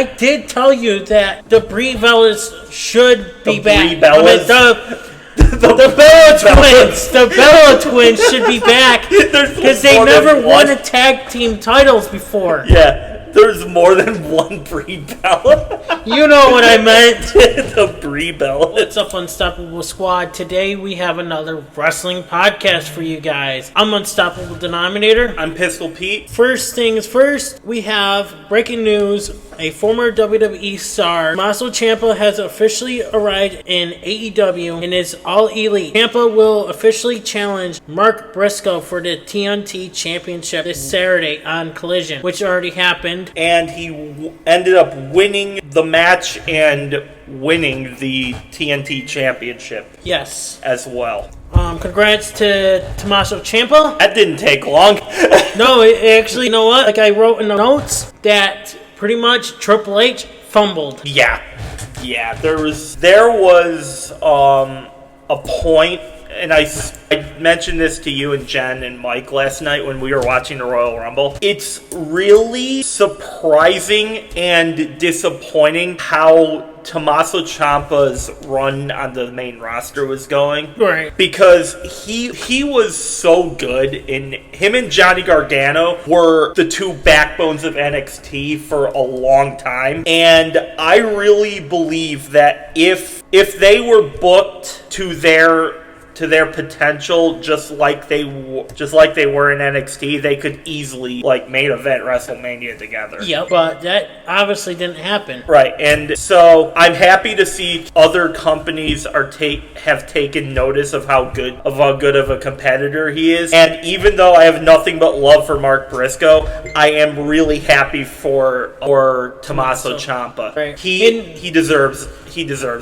I did tell you that the Brie Bellas should be back. Brie Bellas? The Bella twins should be back because they never won a tag team titles before. Yeah. There's more than one Brie Bella. You know what I meant. The Brie Bella. What's up, Unstoppable Squad? Today we have another wrestling podcast for you guys. I'm Unstoppable Denominator. I'm Pistol Pete. First things first, we have breaking news. A former WWE star, Tommaso Ciampa, has officially arrived in AEW and is All Elite. Ciampa will officially challenge Mark Briscoe for the TNT Championship this Saturday on Collision, which already happened. And he ended up winning the match and winning the TNT Championship. Yes. As well. Congrats to Tommaso Ciampa. That didn't take long. No, actually, you know what? Like I wrote in the notes that pretty much Triple H fumbled. Yeah. There was a point, and I mentioned this to you and Jen and Mike last night when we were watching the Royal Rumble. It's really surprising and disappointing how Tommaso Ciampa's run on the main roster was going. Right. Because he was so good, and him and Johnny Gargano were the two backbones of NXT for a long time. And I really believe that if they were booked to their potential, just like they were in NXT, they could easily main event WrestleMania together. Yep, but that obviously didn't happen. Right, and so I'm happy to see other companies have taken notice of how good of a competitor he is. And even though I have nothing but love for Mark Briscoe, I am really happy for Tommaso Ciampa. Right. He deserves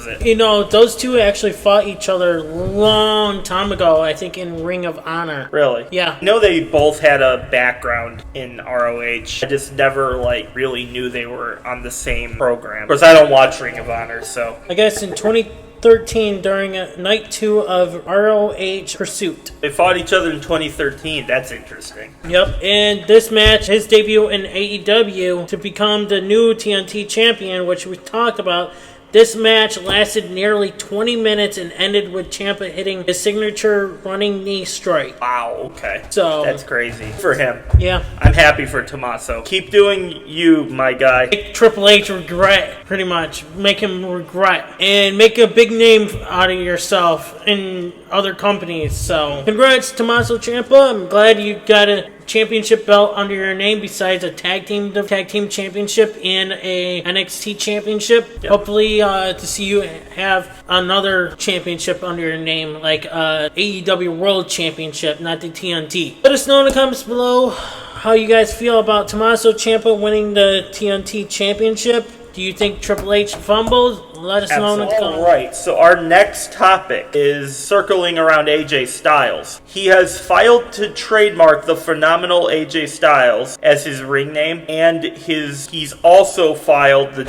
it. You know, those two actually fought each other a long time ago, I think in Ring of Honor. Really? Yeah. I know they both had a background in ROH. I just never really knew they were on the same program. Of course, I don't watch Ring of Honor, so. I guess in 2013 during night 2 of ROH Pursuit. They fought each other in 2013. That's interesting. Yep. And this match, his debut in AEW to become the new TNT champion, which we talked about. This match lasted nearly 20 minutes and ended with Ciampa hitting his signature running knee strike. Wow, okay. So that's crazy for him. Yeah. I'm happy for Tommaso. Keep doing you, my guy. Make Triple H regret, pretty much. Make him regret. And make a big name out of yourself in other companies. So, congrats, Tommaso Ciampa. I'm glad you got a championship belt under your name besides a tag team championship and a NXT championship. Yep. Hopefully to see you have another championship under your name, like AEW World Championship, not the TNT. Let us know in the comments below how you guys feel about Tommaso Ciampa winning the TNT championship. Do you think Triple H fumbled? Let us know in the comments. All right, so our next topic is circling around AJ Styles. He has filed to trademark the phenomenal AJ Styles as his ring name, and he's also filed the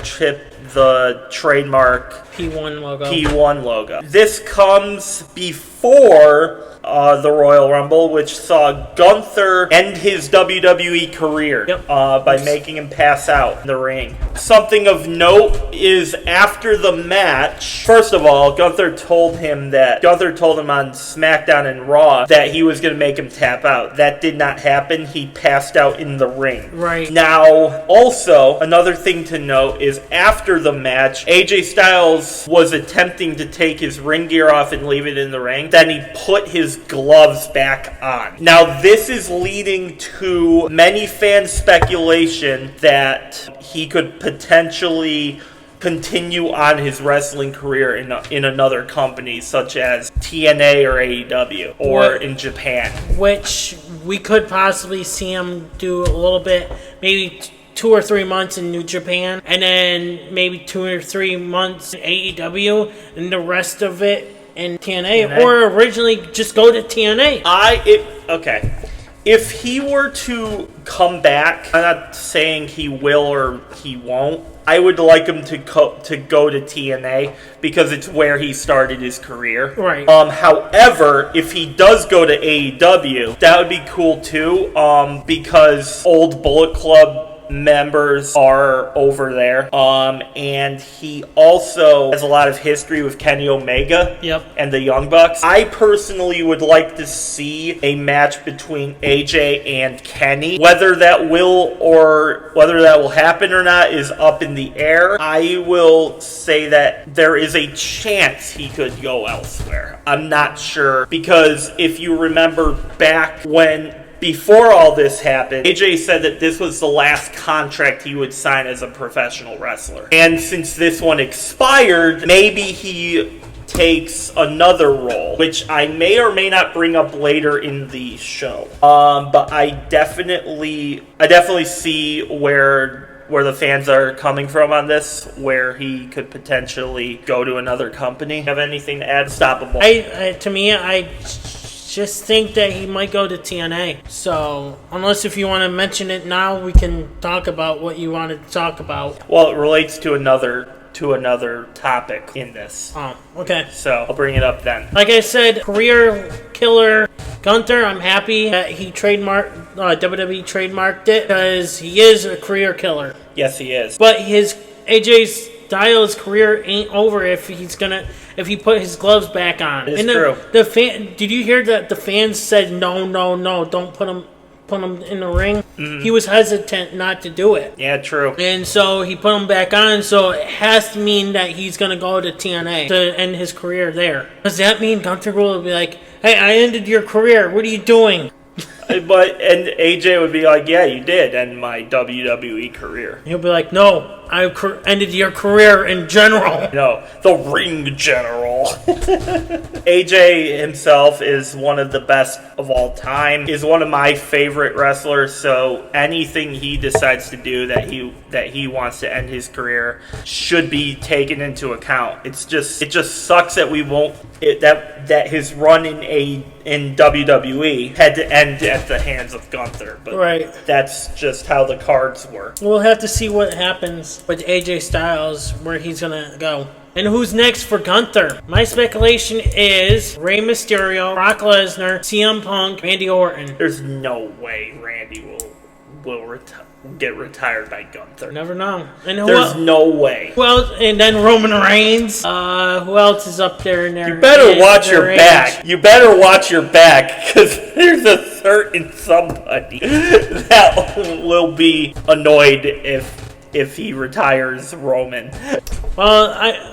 trademark P1 logo. This comes before the Royal Rumble, which saw Gunther end his WWE career by making him pass out in the ring. Something of note is after the match, first of all, Gunther told him on SmackDown and Raw that he was going to make him tap out. That did not happen. He passed out in the ring. Right. Now, also, another thing to note is after the match, AJ Styles was attempting to take his ring gear off and leave it in the ring. Then he put his gloves back on. Now, this is leading to many fans' speculation that he could potentially continue on his wrestling career in another company, such as TNA or AEW, or in Japan. Which we could possibly see him do a little bit, maybe 2 or 3 months in New Japan, and then maybe 2 or 3 months in AEW, and the rest of it in TNA. Or originally just go to TNA. Okay. If he were to come back, I'm not saying he will or he won't, I would like him to go to TNA because it's where he started his career. Right. However, if he does go to AEW, that would be cool too, because old Bullet Club members are over there. And he also has a lot of history with Kenny Omega and the Young Bucks. I personally would like to see a match between AJ and Kenny. Whether that will happen or not is up in the air. I will say that there is a chance he could go elsewhere. I'm not sure, because if you remember back before all this happened, AJ said that this was the last contract he would sign as a professional wrestler. And since this one expired, maybe he takes another role, which I may or may not bring up later in the show. But I definitely see where the fans are coming from on this, where he could potentially go to another company. Have anything to add? Stoppable. I just think that he might go to TNA. So, unless if you want to mention it now, we can talk about what you wanted to talk about. Well, it relates to another topic in this. Oh, okay. So, I'll bring it up then. Like I said, career killer Gunther, I'm happy that he WWE trademarked it, because he is a career killer. Yes, he is. But his AJ Styles' career ain't over if he put his gloves back on. It's true. Did you hear that the fans said no, don't put him in the ring? Mm-hmm. He was hesitant not to do it. Yeah, true. And so he put him back on, so it has to mean that he's going to go to TNA to end his career there. Does that mean Gunther will be like, hey, I ended your career, what are you doing? And AJ would be like, yeah, you did end my WWE career. He'll be like, no, I ended your career in general. No, the ring general. AJ himself is one of the best of all time. Is one of my favorite wrestlers. So anything he decides to do that he wants to end his career should be taken into account. It just sucks that we won't that his run in WWE had to end at the hands of Gunther. But right. That's just how the cards work. We'll have to see what happens with AJ Styles, where he's going to go. And who's next for Gunther? My speculation is Rey Mysterio, Brock Lesnar, CM Punk, Randy Orton. There's no way Randy will get retired by Gunther. Never know. And there's no way. Well, and then Roman Reigns. Who else is up there in there? You better watch your back. You better watch your back, because there's a certain somebody that will be annoyed if he retires Roman. Well,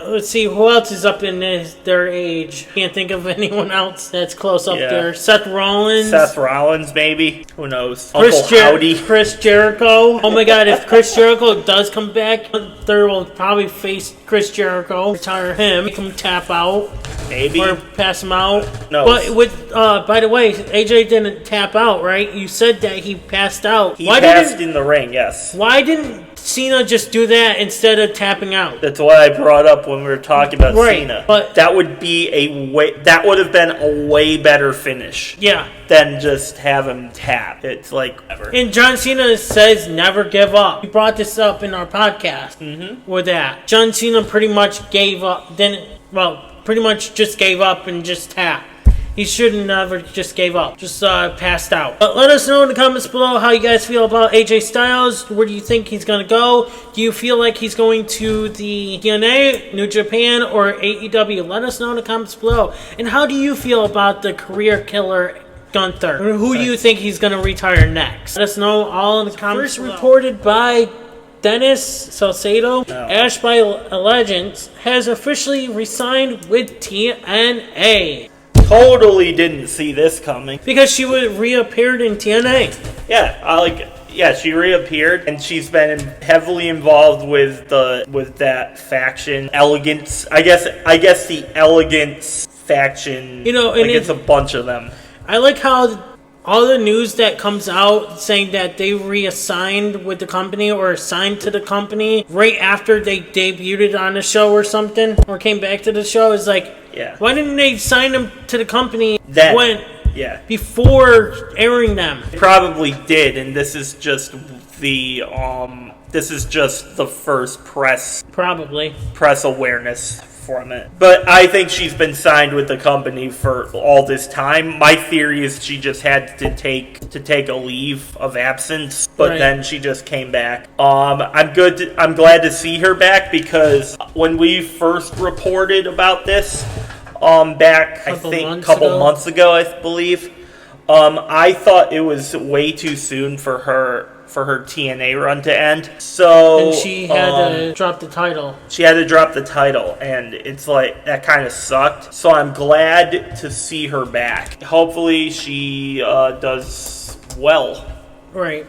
let's see, who else is up in their age? Can't think of anyone else that's close up there. Seth Rollins, maybe. Who knows? Chris Jericho. Oh my God, if Chris Jericho does come back, Gunther will probably face Chris Jericho, retire him, make him tap out. Maybe. Or pass him out. No. But by the way, AJ didn't tap out, right? You said that he passed out. He passed in the ring, yes. Why didn't Cena just do that instead of tapping out? That's what I brought up when we were talking about Cena. But that would have been a way better finish. Yeah. Than just have him tap. It's like ever. And John Cena says never give up. We brought this up in our podcast with that. John Cena pretty much gave up. Pretty much just gave up and just tapped. He should have never just gave up. Just passed out. But let us know in the comments below how you guys feel about AJ Styles. Where do you think he's going to go? Do you feel like he's going to the TNA, New Japan, or AEW? Let us know in the comments below. And how do you feel about the career killer Gunther? Who do you think he's going to retire next? Let us know all in the comments below. First reported by Denise Salcedo, Ash by Elegance has officially re-signed with TNA. Totally didn't see this coming. Because she reappeared in TNA. Yeah, she reappeared, and she's been heavily involved with that faction. Elegance, I guess the Elegance faction. It's a bunch of them. I like how all the news that comes out saying that they reassigned with the company or assigned to the company right after they debuted on the show or something, or came back to the show, is like, why didn't they sign them to the company before airing them? Probably did, and this is just the first press awareness from it. But I think she's been signed with the company for all this time. My theory is she just had to take a leave of absence, but then she just came back. I'm glad to see her back, because when we first reported about this, back a couple months ago, I believe, I thought it was way too soon for her TNA run to end. So and she had to drop the title. She had to drop the title, and it's like that kind of sucked. So I'm glad to see her back. Hopefully she does well. Right.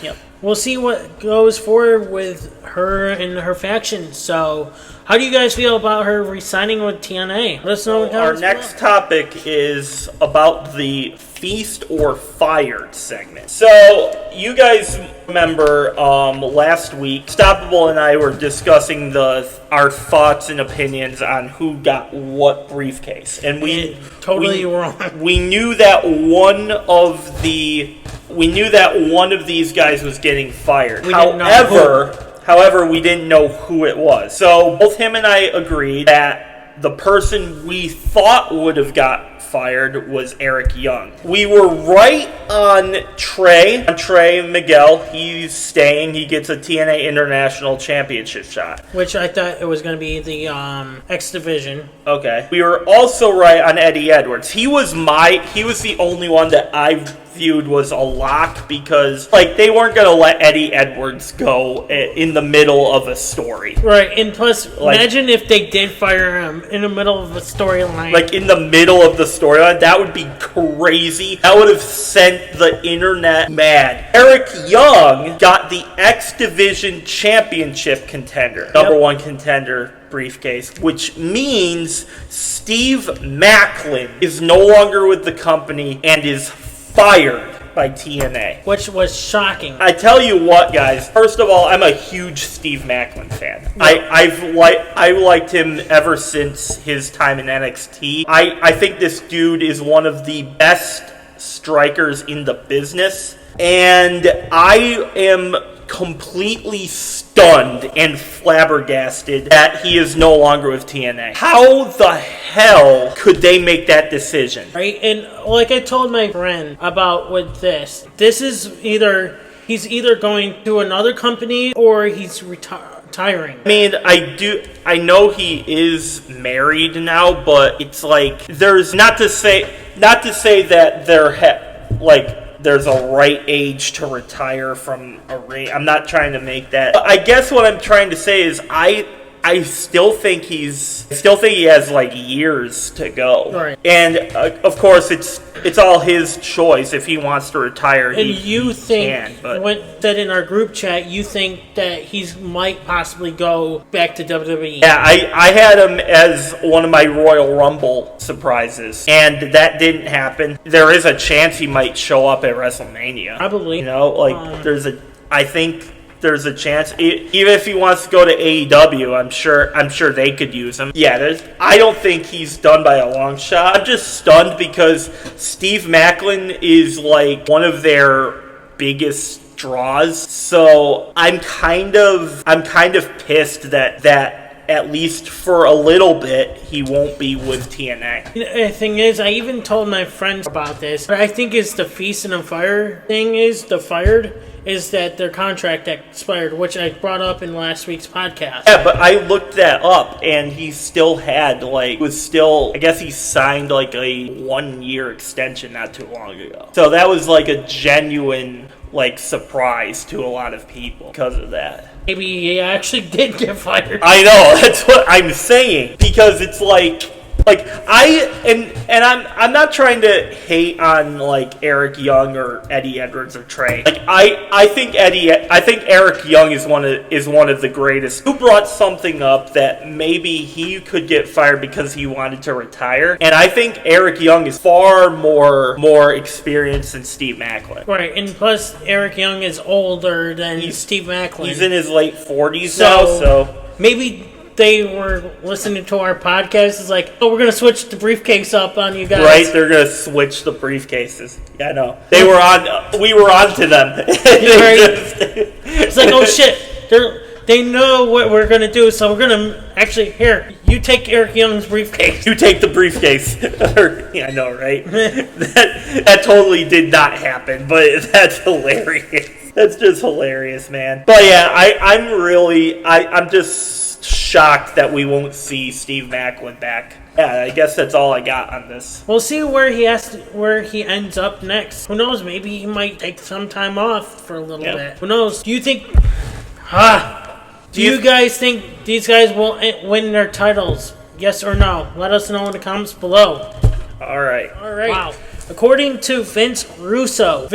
Yep. We'll see what goes forward with her and her faction. So, how do you guys feel about her re-signing with TNA? Let us know. Our next topic is about the Feast or Fired segment. So, you guys remember last week, Stoppable and I were discussing our thoughts and opinions on who got what briefcase, and we wrong. We knew that one of these guys was getting fired. However, we didn't know who it was. So both him and I agreed that the person we thought would have got fired was Eric Young. We were right on Trey. Miguel, he's staying. He gets a TNA International Championship shot. Which I thought it was going to be the X Division. Okay. We were also right on Eddie Edwards. He was the only one that I viewed was a lock, because they weren't going to let Eddie Edwards go in the middle of a story. Right, and plus, imagine if they did fire him in the middle of a storyline. In the middle of the storyline, that would be crazy. That would have sent the internet mad. Eric Young got the X Division Championship contender, number one contender briefcase, which means Steve Maclin is no longer with the company and is fired by TNA. Which was shocking. I tell you what, guys. First of all, I'm a huge Steve Maclin fan. Yeah. I liked him ever since his time in NXT. I think this dude is one of the best strikers in the business, and I am completely stunned and flabbergasted that he is no longer with TNA. How the hell could they make that decision? Right, and like I told my friend about with this is he's either going to another company or he's retiring. I mean, I know he is married now, but it's there's not to say that there's a right age to retire from a ring. I'm not trying to make that. I guess what I'm trying to say is I still think he has years to go. Right. And of course it's all his choice. If he wants to retire, and you think, that in our group chat, you think that he might possibly go back to WWE. Yeah, I had him as one of my Royal Rumble surprises, and that didn't happen. There is a chance he might show up at WrestleMania. Probably. I think there's a chance, even if he wants to go to AEW, I'm sure they could use him. Yeah, I don't think he's done by a long shot. I'm just stunned because Steve Maclin is one of their biggest draws. So I'm kind of pissed that at least for a little bit, he won't be with TNA. The thing is, I even told my friends about this, but I think it's the Feast and the Fire thing is that their contract expired, which I brought up in last week's podcast. Yeah, but I looked that up, and he still had, I guess he signed, a 1-year extension not too long ago. So that was, a genuine, surprise to a lot of people because of that. Maybe he actually did get fired. I know, that's what I'm saying, because it's I'm not trying to hate on Eric Young or Eddie Edwards or Trey. I think Eric Young is one of the greatest. Who brought something up that maybe he could get fired because he wanted to retire, and I think Eric Young is far more experienced than Steve Maclin. Right, and plus Eric Young is older than Steve Maclin. He's in his late 40s now, so maybe they were listening to our podcast. It's we're going to switch the briefcase up on you guys. Right, they're going to switch the briefcases. Yeah, I know. We were on to them. Right. It's oh shit, They know what we're going to do, so we're going to actually, here, you take Eric Young's briefcase. You take the briefcase. Yeah, I know, right? That totally did not happen, but that's hilarious. That's just hilarious, man. But yeah, I'm just shocked that we won't see Steve Maclin back. Yeah, I guess that's all I got on this. We'll see where he ends up next. Who knows? Maybe he might take some time off for a little bit. Who knows? Do you think? Do you guys think these guys will win their titles? Yes or no? Let us know in the comments below. All right. Wow. According to Vince Russo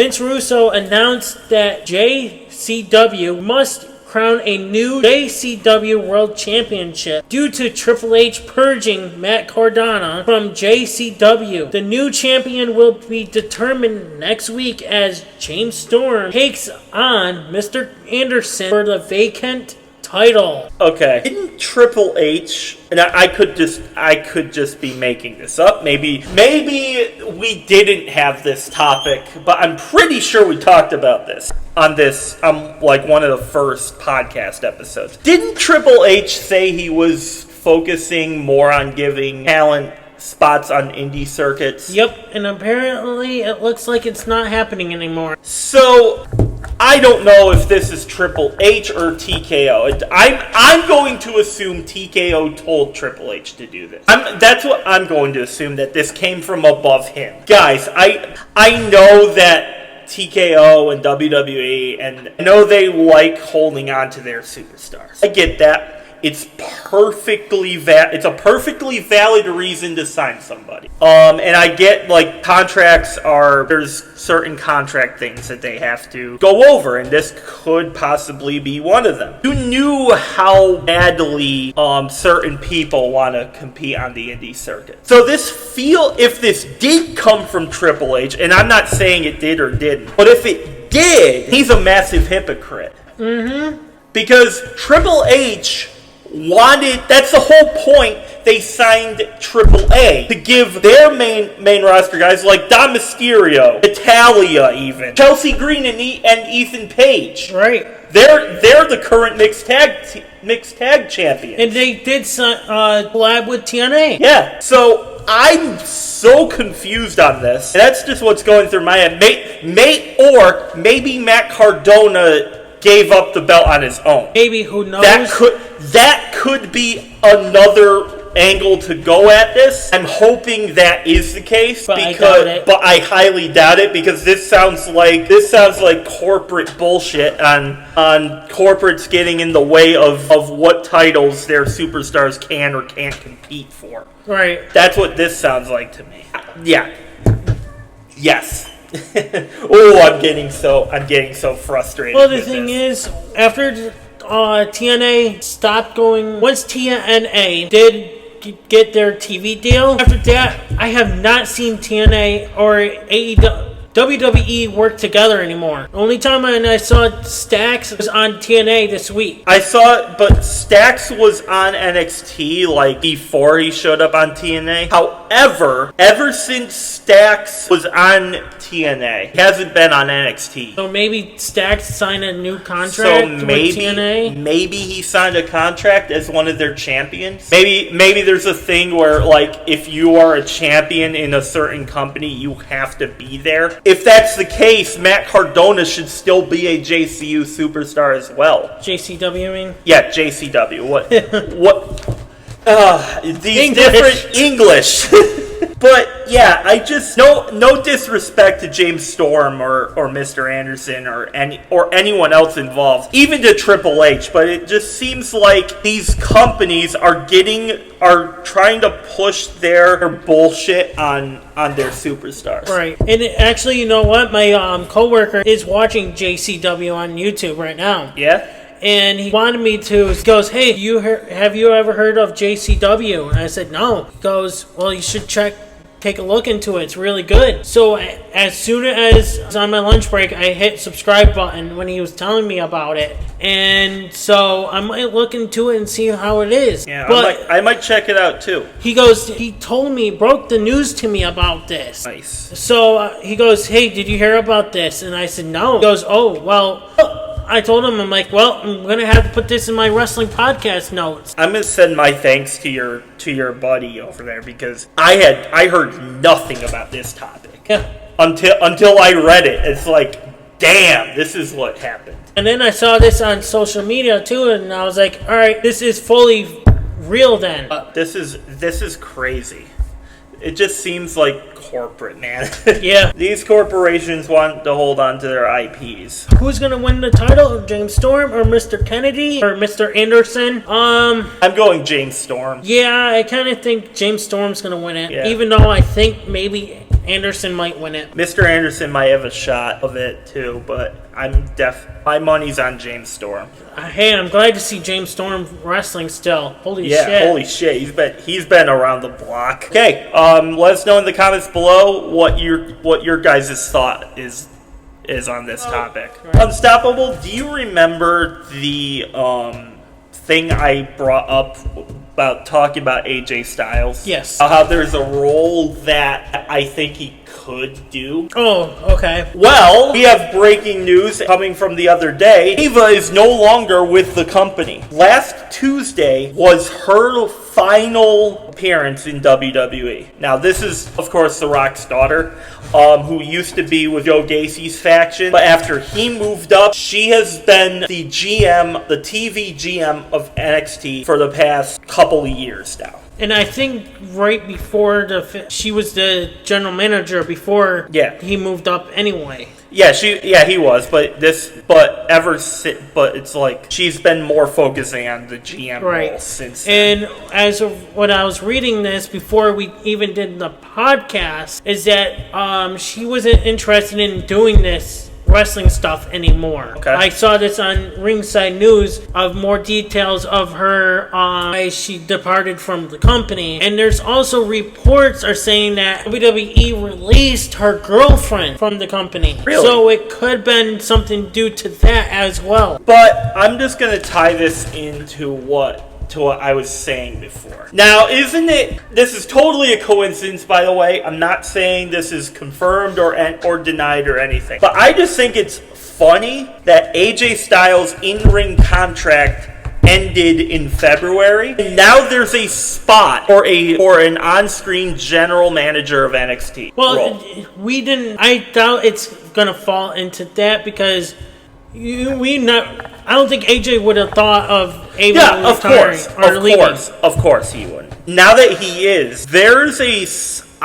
announced that JCW must crown a new JCW World Championship due to Triple H purging Matt Cardona from JCW. The new champion will be determined next week as James Storm takes on Mr. Anderson for the vacant title. Okay. Didn't Triple H, and I could just be making this up. Maybe we didn't have this topic, but I'm pretty sure we talked about this on like one of the first podcast episodes. Didn't Triple H say he was focusing more on giving talent spots on indie circuits? Yep, and apparently it looks like it's not happening anymore. So I don't know if this is Triple H or TKO. I'm going to assume TKO told Triple H to do this. That's what I'm going to assume, that this came from above him. Guys, I know that TKO and WWE, and I know they like holding on to their superstars. I get that. It's it's a perfectly valid reason to sign somebody. And I get, like, there's certain contract things that they have to go over, and this could possibly be one of them. You knew how badly certain people want to compete on the indie circuit. So if this did come from Triple H, and I'm not saying it did or didn't, but if it did, he's a massive hypocrite. Mm-hmm. Because Triple H that's the whole point. They signed AAA to give their main roster guys like Dom Mysterio, Natalia, even Chelsea Green and Ethan Page. Right. They're the current mixed tag champions. And they did collab with TNA. Yeah. So I'm so confused on this. And that's just what's going through my head. Maybe Matt Cardona gave up the belt on his own. Maybe, who knows? That could be another angle to go at this. I'm hoping that is the case, but I highly doubt it, because this sounds like corporate bullshit on corporates getting in the way of what titles their superstars can or can't compete for. Right. That's what this sounds like to me. Yeah. Yes. Oh, I'm getting so frustrated. Well, the thing is, after TNA stopped going, once TNA did get their TV deal, after that, I have not seen TNA or WWE work together anymore. The only time I saw Stax was on TNA this week. I saw it, but Stax was on NXT like before he showed up on TNA. However, ever since Stax was on TNA, he hasn't been on NXT. So maybe Stax signed a new contract with TNA? Maybe he signed a contract as one of their champions. Maybe there's a thing where, like, if you are a champion in a certain company, you have to be there. If that's the case, Matt Cardona should still be a JCU superstar as well. JCW, you mean? Yeah, JCW. These English. Different English. But yeah, I just no disrespect to James Storm or Mr. Anderson or anyone else involved, even to Triple H, but it just seems like these companies are trying to push their bullshit on their superstars. Right. And actually, you know what? My coworker is watching JCW on YouTube right now. Yeah? And he wanted me to. He goes, "Hey, have you ever heard of JCW?" And I said, "No." He goes, "Well, you should take a look into it. It's really good." So as soon as I was on my lunch break, I hit subscribe button when he was telling me about it. And so I might look into it and see how it is. Yeah, but I might check it out too. He goes, he broke the news to me about this. Nice. So he goes, "Hey, did you hear about this?" And I said, "No." He goes, "Oh, well, I told him, I'm like, well, I'm going to have to put this in my wrestling podcast notes. I'm going to send my thanks to your buddy over there because I heard nothing about this topic. Yeah. Until I read it. It's like, damn, this is what happened. And then I saw this on social media too, and I was like, all right, this is fully real then. This is crazy. It just seems like corporate, man. Yeah. These corporations want to hold on to their IPs. Who's going to win the title? James Storm or Mr. Kennedy or Mr. Anderson? I'm going James Storm. Yeah, I kind of think James Storm's going to win it. Yeah. Even though I think maybe Anderson might win it. Mr. Anderson might have a shot of it too, but my money's on James Storm. Hey, I'm glad to see James Storm wrestling still. Holy shit. Yeah, holy shit. He's been around the block. Okay, let us know in the comments below what your guys' thought is on this topic. Right. Unstoppable, do you remember the thing I brought up about talking about AJ Styles? Yes. How there's a role that I think he could do. Oh, okay. Well, we have breaking news coming from the other day. Ava is no longer with the company. Last Tuesday was her final appearance in WWE. Now, this is, of course, The Rock's daughter, who used to be with Joe Gacy's faction. But after he moved up, she has been the GM, the TV GM of NXT for the past couple of years now. And I think right before she was the general manager before he moved up anyway. Yeah, he was, but it's like she's been more focusing on the GM role since then. And as of when I was reading this before we even did the podcast, is that she wasn't interested in doing this wrestling stuff anymore. Okay. I saw this on Ringside News of more details of her why she departed from the company, and there's also reports are saying that WWE released her girlfriend from the company. Really? So it could have been something due to that as well. But I'm just gonna tie this into what I was saying before. Now, this is totally a coincidence, by the way. I'm not saying this is confirmed or denied or anything. But I just think it's funny that AJ Styles' in-ring contract ended in February. And now there's a spot for an on-screen general manager of NXT. Well, role. I doubt it's going to fall into that because I don't think AJ would have thought of Ava retiring. Of course he would. Now that he is,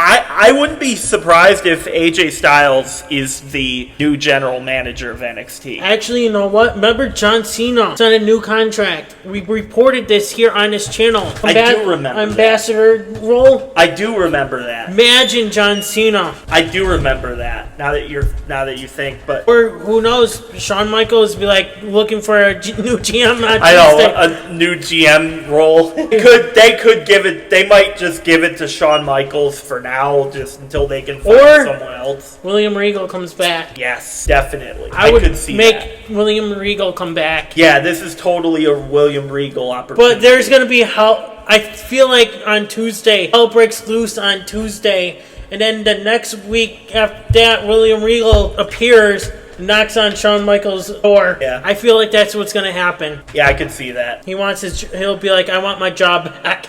I wouldn't be surprised if AJ Styles is the new general manager of NXT. Actually, you know what? Remember John Cena signed a new contract. We reported this here on this channel. I do remember ambassador role. I do remember that. Imagine John Cena. I do remember that. Now that you think, but or who knows? Shawn Michaels be like looking for a new GM. I know a new GM role. They could give it. They might just give it to Shawn Michaels for now, just until they can find someone else. William Regal comes back. Yes, definitely. I could see make William Regal come back. Yeah, this is totally a William Regal opportunity. But there's going to be I feel like on Tuesday, hell breaks loose on Tuesday, and then the next week after that, William Regal appears, knocks on Shawn Michaels' door. Yeah. I feel like that's what's going to happen. Yeah, I could see that. He'll be like, I want my job back.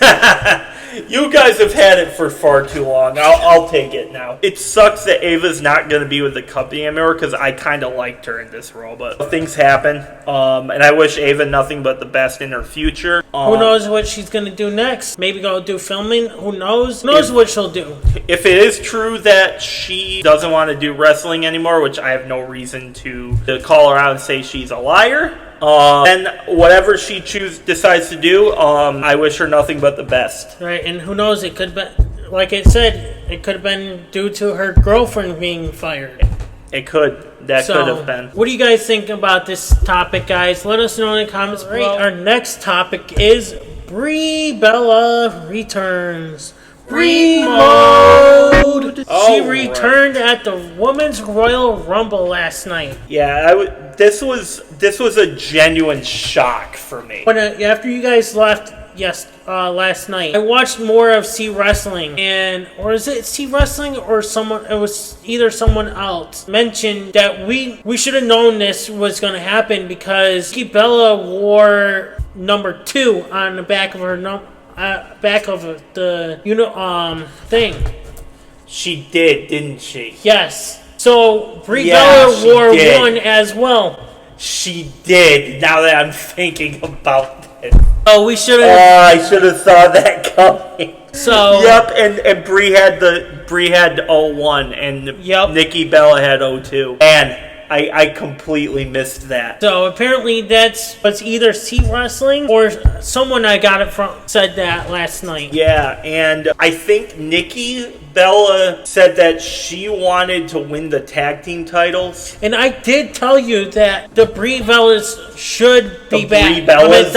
You guys have had it for far too long. I'll take it now. It sucks that Ava's not going to be with the company anymore because I kind of liked her in this role, but things happen. And I wish Ava nothing but the best in her future. Who knows what she's going to do next? Maybe go do filming? Who knows? Who knows what she'll do? If it is true that she doesn't want to do wrestling anymore, which I have no reason to call her out and say she's a liar, and whatever she decides to do, I wish her nothing but the best. Right, and who knows? It could be, like I said, it could have been due to her girlfriend being fired. It could. That could have been. What do you guys think about this topic, guys? Let us know in the comments below. Our next topic is Brie Bella returns. Brie Mode. She returned at the Women's Royal Rumble last night. Yeah, this was a genuine shock for me. After you guys left last night. I watched more of C Wrestling, or is it C Wrestling or someone? It was either someone else mentioned that we should have known this was going to happen because Nikki Bella wore number 2 on the back of her back of the thing. She did, didn't she? Yes. So Brie Bella wore 1 as well. She did. Now that I'm thinking about it. Oh, we should have. I should have saw that coming. So. Yep, and Brie had 01 and Nikki Bella had 02. And I completely missed that. So apparently was either C Wrestling or someone I got it from said that last night. Yeah, and I think Nikki Bella said that she wanted to win the tag team titles. And I did tell you that the Brie Bellas should be back. Brie Bellas?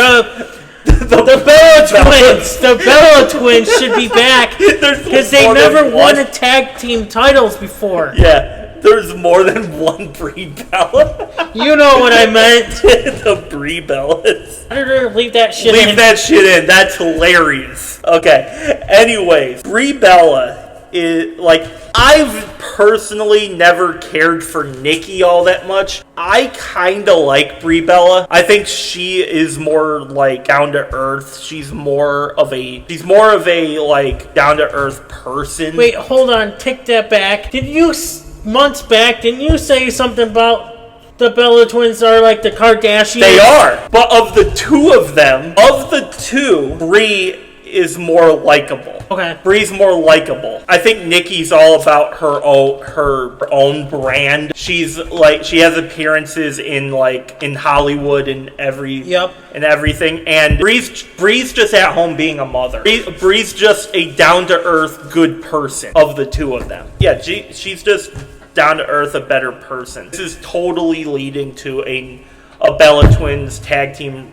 The Bella Twins. The Bella Twins should be back because they never won a tag team titles before. Yeah. There's more than one Brie Bella. You know what I meant. The Brie Bellas. I didn't leave that shit in. Leave that shit in. That's hilarious. Okay. Anyways, Brie Bella is I've personally never cared for Nikki all that much. I kind of like Brie Bella. I think she is more down to earth. She's more of a down to earth person. Wait, hold on. Take that back. Months back, didn't you say something about the Bella Twins are like the Kardashians? They are. But of the two, Brie is more likable. Okay. Brie's more likable. I think Nikki's all about her own brand. She's she has appearances in Hollywood and everything. And Brie's just at home being a mother. Brie's just a down to earth good person of the two of them. Yeah, she's just down to earth, a better person. This is totally leading to a Bella Twins tag team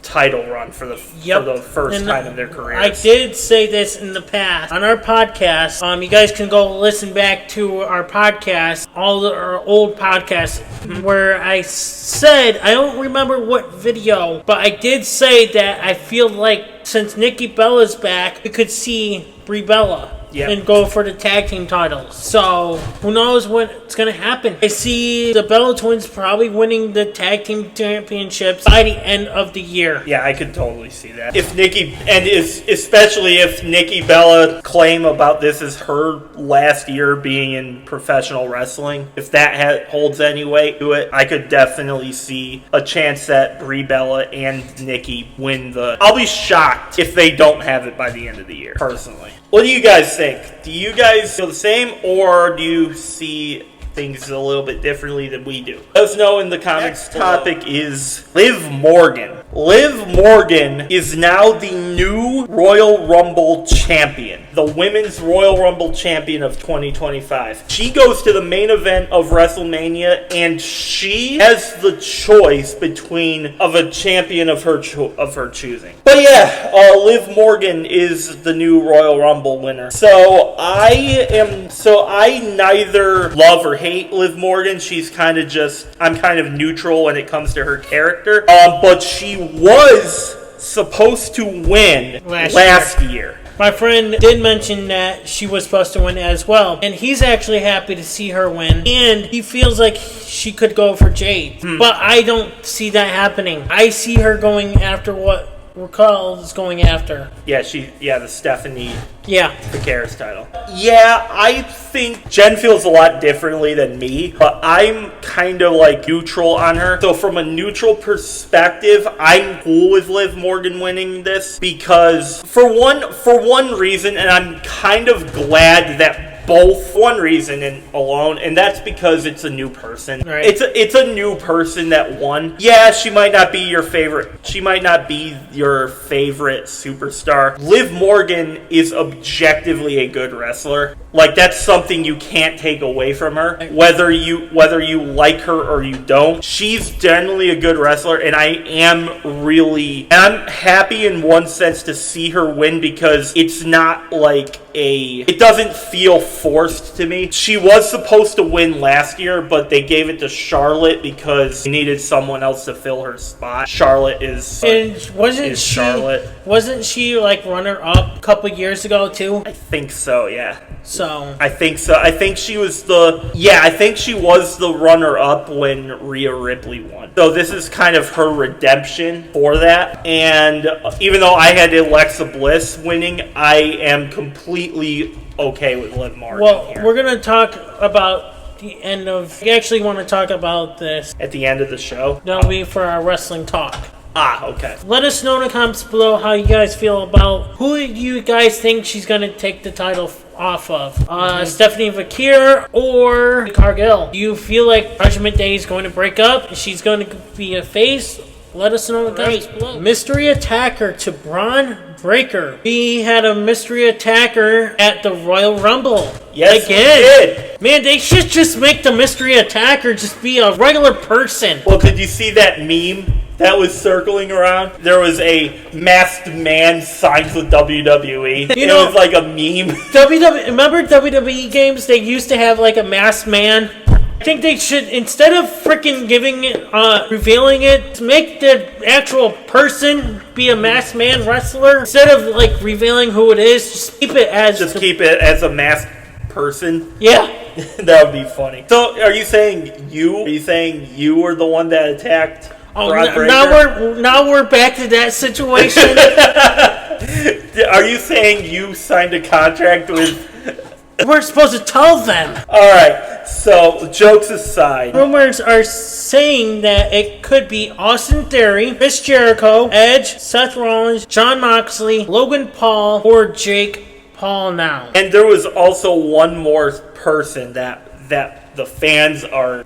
title run for the first time in their careers. I did say this in the past on our podcast. You guys can go listen back to our podcast, our old podcasts, where I said, I don't remember what video, but I did say that I feel like since Nikki Bella's back, we could see Brie Bella. Yep. And go for the tag team titles. So, who knows what's going to happen. I see the Bella Twins probably winning the tag team championships by the end of the year. Yeah, I could totally see that. Especially if Nikki Bella claim about this is her last year being in professional wrestling, if that holds any weight to it, I could definitely see a chance that Brie Bella and Nikki win I'll be shocked if they don't have it by the end of the year, personally. What do you guys think? Do you guys feel the same, or do you see things a little bit differently than we do? Let us know in the comments. Next topic is Liv Morgan. Liv Morgan is now the new Royal Rumble champion. The Women's Royal Rumble champion of 2025. She goes to the main event of WrestleMania, and she has the choice of a champion of her choosing. But yeah, Liv Morgan is the new Royal Rumble winner. So I neither love or hate Liv Morgan. I'm kind of neutral when it comes to her character. But she was supposed to win last year. My friend did mention that she was supposed to win as well. And he's actually happy to see her win. And he feels like she could go for Jade. But I don't see that happening. I see her going after what Raquel is going after. Yeah, the Stephanie Vicaris title. Yeah, I think Jen feels a lot differently than me, but I'm kind of neutral on her. So from a neutral perspective, I'm cool with Liv Morgan winning this because for one reason, and I'm kind of glad that both one reason and alone, and that's because it's a new person. Right. It's a new person that won. Yeah, she might not be your favorite. She might not be your favorite superstar. Liv Morgan is objectively a good wrestler. That's something you can't take away from her. Whether you like her or you don't, she's generally a good wrestler, and I'm happy in one sense to see her win because it's not it doesn't feel forced to me. She was supposed to win last year, but they gave it to Charlotte because they needed someone else to fill her spot. Charlotte is Charlotte. Wasn't she like runner-up a couple years ago too? I think so, yeah. So I think so. I think she was the runner-up when Rhea Ripley won. So this is kind of her redemption for that. And even though I had Alexa Bliss winning, I am completely okay with Liv Morgan here. We're gonna talk about the end of. We actually want to talk about this at the end of the show. That'll be for our wrestling talk. Okay. Let us know in the comments below how you guys feel about who you guys think she's going to take the title off of. Stephanie Vakir or Cargill. Do you feel like Judgment Day is going to break up? She's going to be a face? Let us know in the comments below. Mystery attacker to Braun Breaker. We had a mystery attacker at the Royal Rumble. Yes, again. We did. Man, they should just make the mystery attacker just be a regular person. Well, did you see that meme that was circling around? There was a masked man signed with WWE. It was like a meme. Remember WWE games? They used to have like a masked man. I think they should, instead of freaking giving it, revealing it, make the actual person be a masked man wrestler. Instead of like revealing who it is, just keep it as a masked person. Yeah. That would be funny. So, are you saying you were the one that attacked? Now we're back to that situation. Are you saying you signed a contract with? We're supposed to tell them. All right. So, jokes aside, rumors are saying that it could be Austin Theory, Chris Jericho, Edge, Seth Rollins, Jon Moxley, Logan Paul, or Jake Paul now. And there was also one more person that the fans are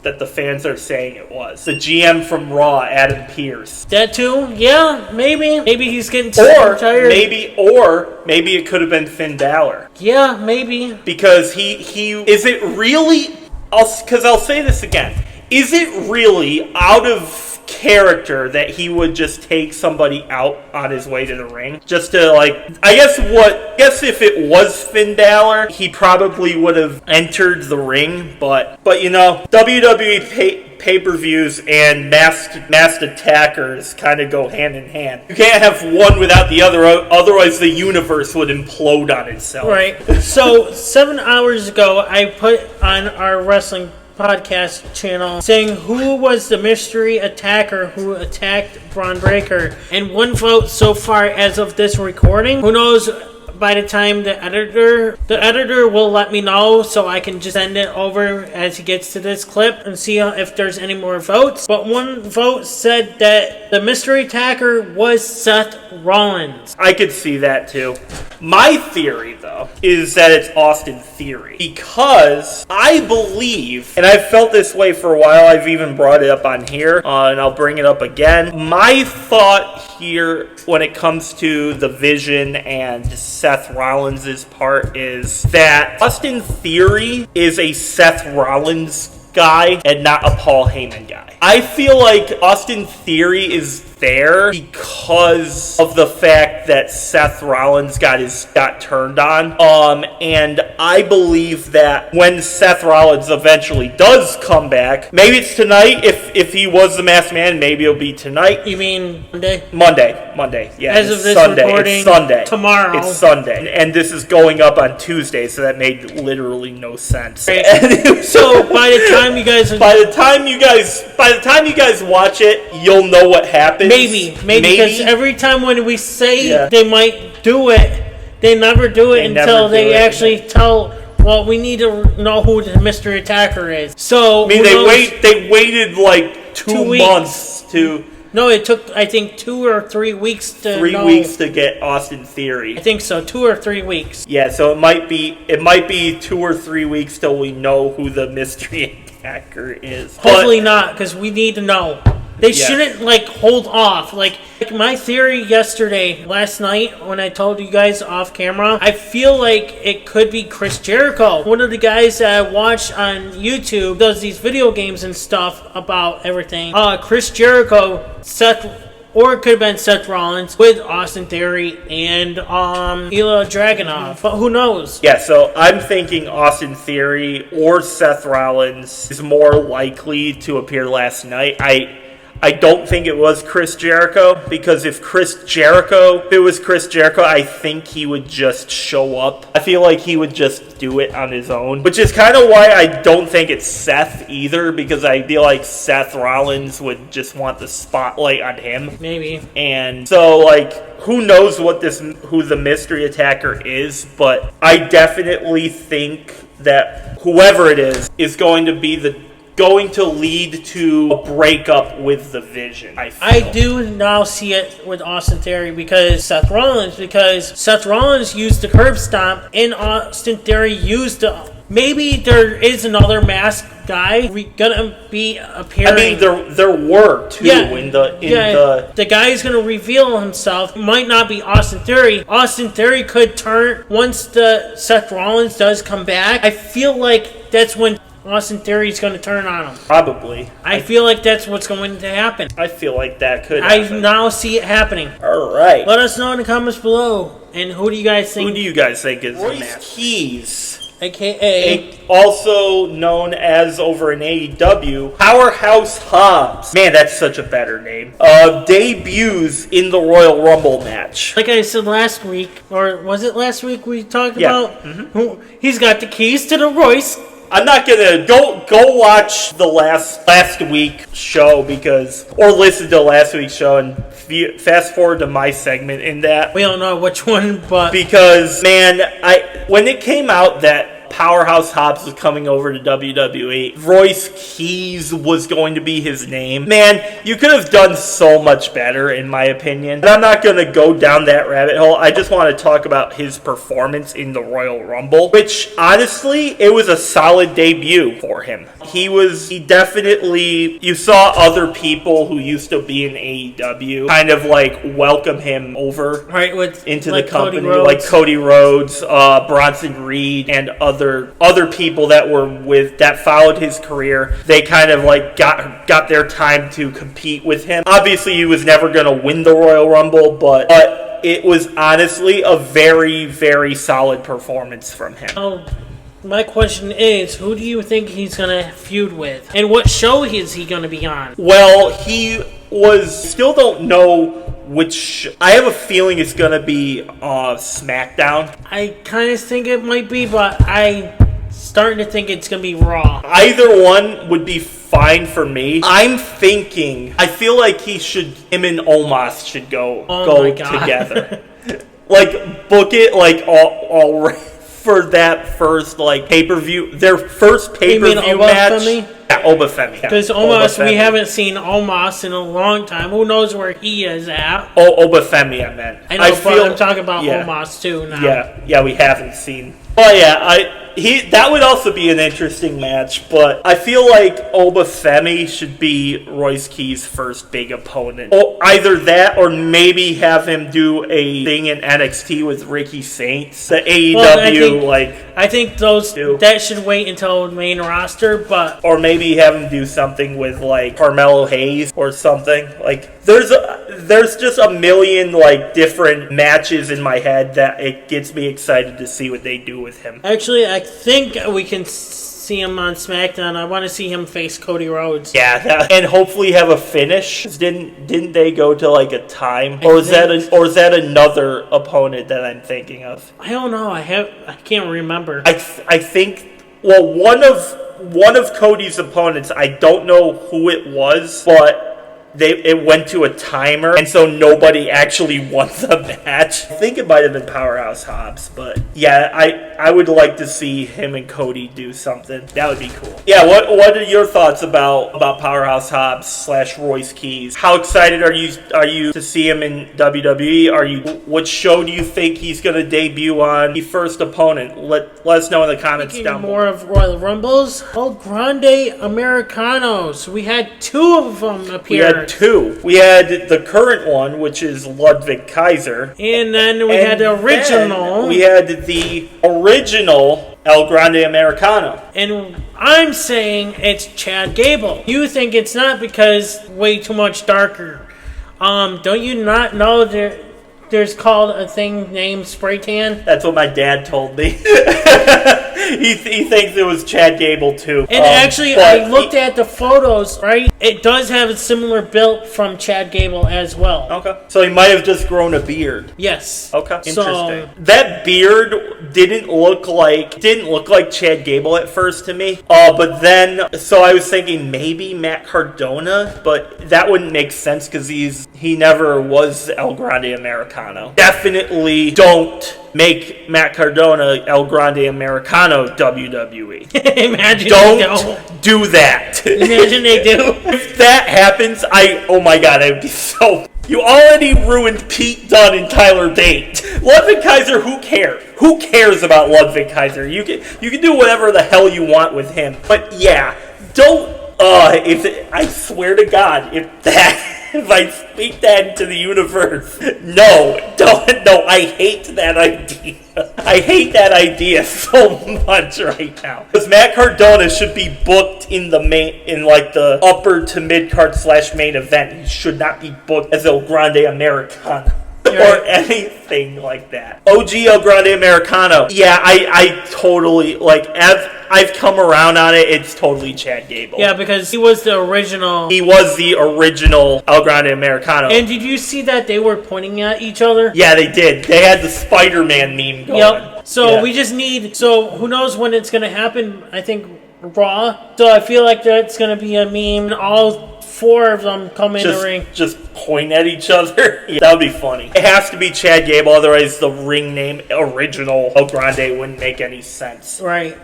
saying it was the GM from Raw, Adam Pearce. That too? Yeah, maybe he's getting tired. Maybe it could have been Finn Balor. Yeah, maybe because he is it really? I'll say this again. Is it really out of character that he would just take somebody out on his way to the ring just to I guess if it was Finn Balor, he probably would have entered the ring, but WWE pay-per-views and masked attackers kind of go hand in hand. You can't have one without the other, otherwise the universe would implode on itself. Right. So 7 hours ago I put on our wrestling podcast channel saying who was the mystery attacker who attacked Braun Breaker, and one vote so far as of this recording. Who knows, by the time the editor will let me know, so I can just send it over as he gets to this clip and see if there's any more votes. But one vote said that the mystery attacker was Seth Rollins. I could see that too. My theory, though, is that it's Austin Theory. Because I believe, and I've felt this way for a while, I've even brought it up on here, and I'll bring it up again. My thought here when it comes to the Vision and Seth Rollins' part is that Austin Theory is a Seth Rollins guy and not a Paul Heyman guy. I feel like Austin Theory is there because of the fact that Seth Rollins got turned on. And I believe that when Seth Rollins eventually does come back, maybe it's tonight. If he was the masked man, maybe it'll be tonight. You mean Monday? Monday. Yeah. As of this Sunday. recording, it's Sunday. Tomorrow. It's Sunday, and this is going up on Tuesday, so that made literally no sense. Right. So by the time you guys watch it, you'll know what happened. Maybe because every time when we say they might do it, they never do it until they actually tell. Well, we need to know who the mystery attacker is. So I mean, they waited like 2 months to. No, it took I think 2 or 3 weeks to. 3 weeks to get Austin Theory. I think so, 2 or 3 weeks. Yeah, so it might be 2 or 3 weeks till we know who the mystery attacker is. Hopefully not, because we need to know. They shouldn't hold off. Like my theory last night when I told you guys off camera, I feel like it could be Chris Jericho. One of the guys that I watch on YouTube does these video games and stuff about everything. Chris Jericho, Seth or it could have been Seth Rollins with Austin Theory and Ilya Dragunov. But who knows? Yeah, so I'm thinking Austin Theory or Seth Rollins is more likely to appear last night. I don't think it was Chris Jericho, because if it was Chris Jericho, I think he would just show up. I feel like he would just do it on his own, which is kind of why I don't think it's Seth either, because I feel like Seth Rollins would just want the spotlight on him. Maybe. And so, like, who knows who the mystery attacker is, but I definitely think that whoever it is going to lead to a breakup with the Vision. I do now see it with Austin Theory because Seth Rollins used the curb stomp and Austin Theory used maybe there is another masked guy gonna be appearing. I mean, there were two the guy is gonna reveal himself. It might not be Austin Theory. Austin Theory could turn once the Seth Rollins does come back. I feel like that's when Austin Theory is going to turn on him. Probably. I feel like that's what's going to happen. I feel like that could happen. I now see it happening. All right. Let us know in the comments below. And who do you guys think? Who do you guys think is Royce the match? Keys. A.K.A. Also known as over in AEW, Powerhouse Hobbs. Man, that's such a better name. Debuts in the Royal Rumble match. Like I said last week, or was it last week we talked about? Mm-hmm. He's got the keys to the Royce. I'm not gonna go watch the last week show or listen to last week's show and fast forward to my segment in that. We don't know which one, but because man, when it came out that Powerhouse Hobbs was coming over to WWE, Royce Keys was going to be his name. Man, you could have done so much better, in my opinion. But I'm not going to go down that rabbit hole. I just want to talk about his performance in the Royal Rumble, which, honestly, it was a solid debut for him. He definitely, you saw other people who used to be in AEW kind of like welcome him over into the company, like Cody Rhodes, Bronson Reed, and other people that followed his career. They kind of like got their time to compete with him. Obviously, he was never going to win the Royal Rumble, but it was honestly a very, very solid performance from him. My question is, who do you think he's going to feud with? And what show is he going to be on? Well, still don't know which. I have a feeling it's going to be SmackDown. I kind of think it might be, but I'm starting to think it's going to be Raw. Either one would be fine for me. I feel like him and Omos should go together. Like, book it, like, all for that first, like, pay-per-view, their first pay-per-view match. Yeah, Obafemi. Because Omos, we haven't seen Omos in a long time. Who knows where he is at? Obafemi, I meant. I know, I'm talking about Omos, too, now. Yeah, we haven't seen. Well, yeah, that would also be an interesting match, but I feel like Obafemi should be Royce Keys' first big opponent. Either that, or maybe have him do a thing in NXT with Ricky Saints. The AEW, I think that should wait until the main roster, but or maybe have him do something with like Carmelo Hayes or something. Like there's just a million like different matches in my head that it gets me excited to see what they do with him. Actually, I think we can see him on SmackDown. I want to see him face Cody Rhodes. Yeah, and hopefully have a finish. Didn't they go to like a time, or is that another opponent that I'm thinking of? I don't know. I can't remember. I think one of Cody's opponents. I don't know who it was, but it went to a timer, and so nobody actually won the match. I think it might have been Powerhouse Hobbs, but yeah, I would like to see him and Cody do something. That would be cool. Yeah, what are your thoughts about Powerhouse Hobbs / Royce Keys? How excited are you to see him in WWE? What show do you think he's going to debut on? The first opponent. Let us know in the comments down below. More of Royal Rumbles. El Grande Americanos. We had two of them appear. We had the current one, which is Ludwig Kaiser. And then we had the original. We had the original El Grande Americano. And I'm saying it's Chad Gable. You think it's not because way too much darker. Don't you not know there's called a thing named spray tan? That's what my dad told me. He thinks it was Chad Gable too. And actually, I looked at the photos, right? It does have a similar build from Chad Gable as well. Okay. So he might have just grown a beard. Yes. Okay. Interesting. That beard didn't look like Chad Gable at first to me. But then, so I was thinking maybe Matt Cardona, but that wouldn't make sense because he never was El Grande Americano. Definitely don't make Matt Cardona El Grande Americano WWE. Imagine don't do that. Imagine they do. If that happens, oh my god, I would be so... You already ruined Pete Dunne and Tyler Bate. Ludwig Kaiser, who cares? Who cares about Ludwig Kaiser? You can do whatever the hell you want with him. But yeah, don't... I swear to God, if I speak that into the universe, no, I hate that idea. I hate that idea so much right now. Because Matt Cardona should be booked in the upper to mid card / main event. He should not be booked as El Grande Americano. Or anything like that. OG El Grande Americano. Yeah, I totally, as I've come around on it, it's totally Chad Gable. Yeah, because he was the original. He was the original El Grande Americano. And did you see that they were pointing at each other? Yeah, they did. They had the Spider-Man meme going. Yep. So we just need, who knows when it's going to happen, I think Raw. So I feel like that's going to be a meme. All 4 of them come in the ring. Just point at each other. Yeah, that would be funny. It has to be Chad Gable, otherwise the ring name original El Grande wouldn't make any sense. Right.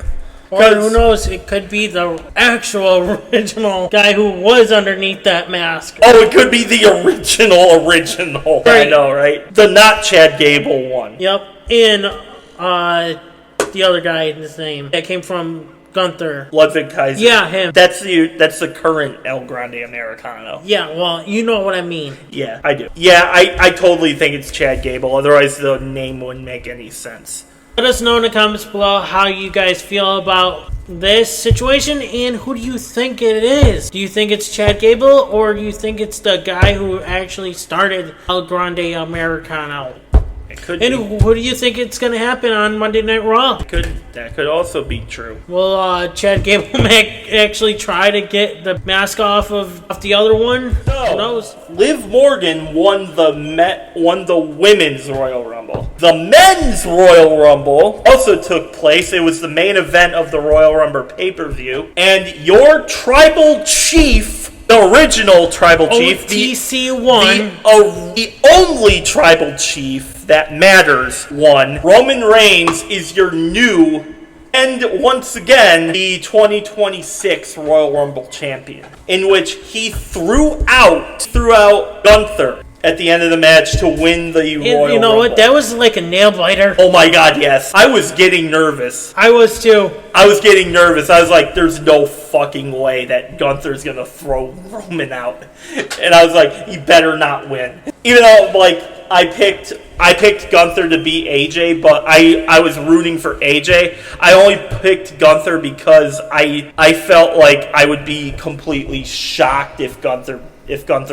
Or who knows, it could be the actual original guy who was underneath that mask. Oh, it could be the original. Right. I know, right? The not Chad Gable one. Yep. And the other guy, his name, that came from Gunther. Ludwig Kaiser. Yeah, him. That's the current El Grande Americano. Yeah, well, you know what I mean. Yeah, I do. Yeah, I totally think it's Chad Gable. Otherwise, the name wouldn't make any sense. Let us know in the comments below how you guys feel about this situation and who do you think it is. Do you think it's Chad Gable or do you think it's the guy who actually started El Grande Americano? It could and be. Who do you think it's going to happen on Monday Night Raw? That could also be true. Will Chad Gable actually try to get the mask off the other one? No. Who knows? Liv Morgan won the women's Royal Rumble. The men's Royal Rumble also took place. It was the main event of the Royal Rumble pay-per-view. And your tribal chief, the original tribal chief, OTC1, the only tribal chief that matters, won. Roman Reigns is your new, and once again, the 2026 Royal Rumble champion, in which he threw out Gunther at the end of the match to win the Royal Rumble. You know what? That was like a nail biter. Oh my god, yes. I was getting nervous. I was too. I was getting nervous. I was like, there's no fucking way that Gunther's going to throw Roman out. And I was like, he better not win. Even though, I picked Gunther to beat AJ, but I was rooting for AJ. I only picked Gunther because I felt like I would be completely shocked if Gunther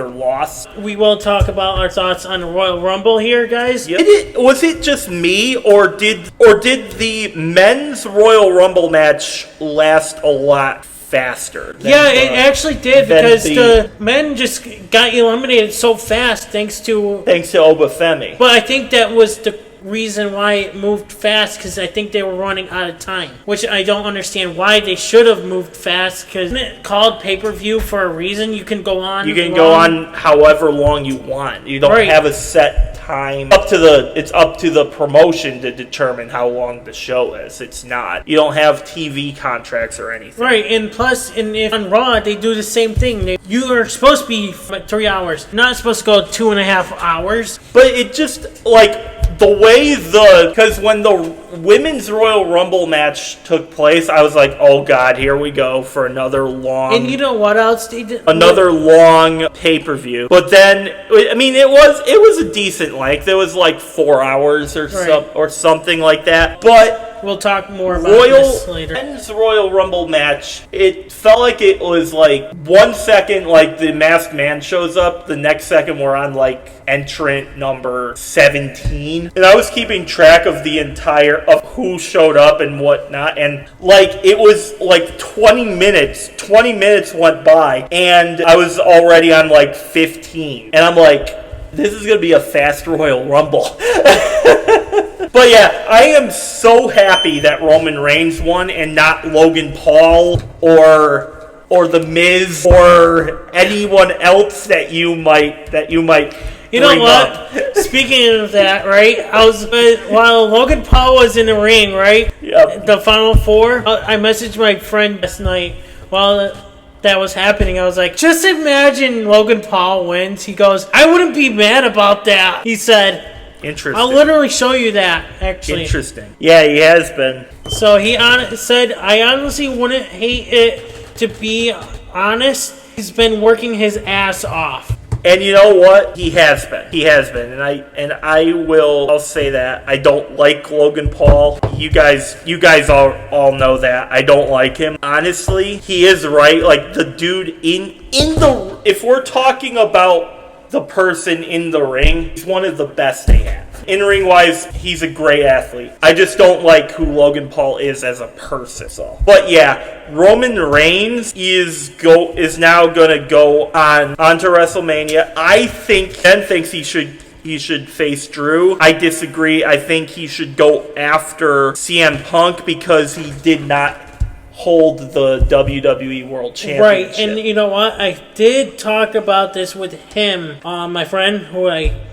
lost. We will talk about our thoughts on the Royal Rumble here, guys. Yep. Was it just me, or did the men's Royal Rumble match last a lot faster? Yeah, it actually did because the men just got eliminated so fast thanks to Obafemi. But I think that was the reason why it moved fast, because I think they were running out of time, which I don't understand why they should have moved fast, because it's called pay-per-view for a reason. You can go on. You can go on however long you want. You don't have a set time. It's up to the promotion to determine how long the show is. It's not. You don't have TV contracts or anything. Right, and plus, if on Raw, they do the same thing. You are supposed to be 3 hours. You're not supposed to go 2.5 hours. But it just, because when the women's Royal Rumble match took place, I was like, oh god, here we go for another long... And you know what else they did? Another long pay-per-view. But then, it was a decent length. It was 4 hours or something like that. But we'll talk more about this later. Men's Royal Rumble match, it felt like it was like 1 second, like the masked man shows up, the next second we're on like entrant number 17. And I was keeping track of of who showed up and whatnot. And like, it was like 20 minutes went by and I was already on like 15. And I'm like, this is going to be a fast Royal Rumble. But yeah, I am so happy that Roman Reigns won and not Logan Paul or The Miz or anyone else that you might You know what? Speaking of that, right? While Logan Paul was in the ring, right? Yep. The Final Four. I messaged my friend last night while that was happening. I was like, just imagine Logan Paul wins. He goes, I wouldn't be mad about that. He said, interesting. I'll literally show you that, actually. Interesting. Yeah, he has been. So he said, I honestly wouldn't hate it, to be honest. He's been working his ass off. And you know what? He has been. I'll say that. I don't like Logan Paul. You guys all know that. I don't like him. Honestly, he is right. Like the dude if we're talking about the person in the ring, he's one of the best they have. In-ring wise, he's a great athlete. I just don't like who Logan Paul is as a person. But yeah, Roman Reigns is now going to go onto WrestleMania. I think Ben thinks he should face Drew. I disagree. I think he should go after CM Punk because he did not hold the WWE World Championship. Right, and you know what? I did talk about this with him, my friend who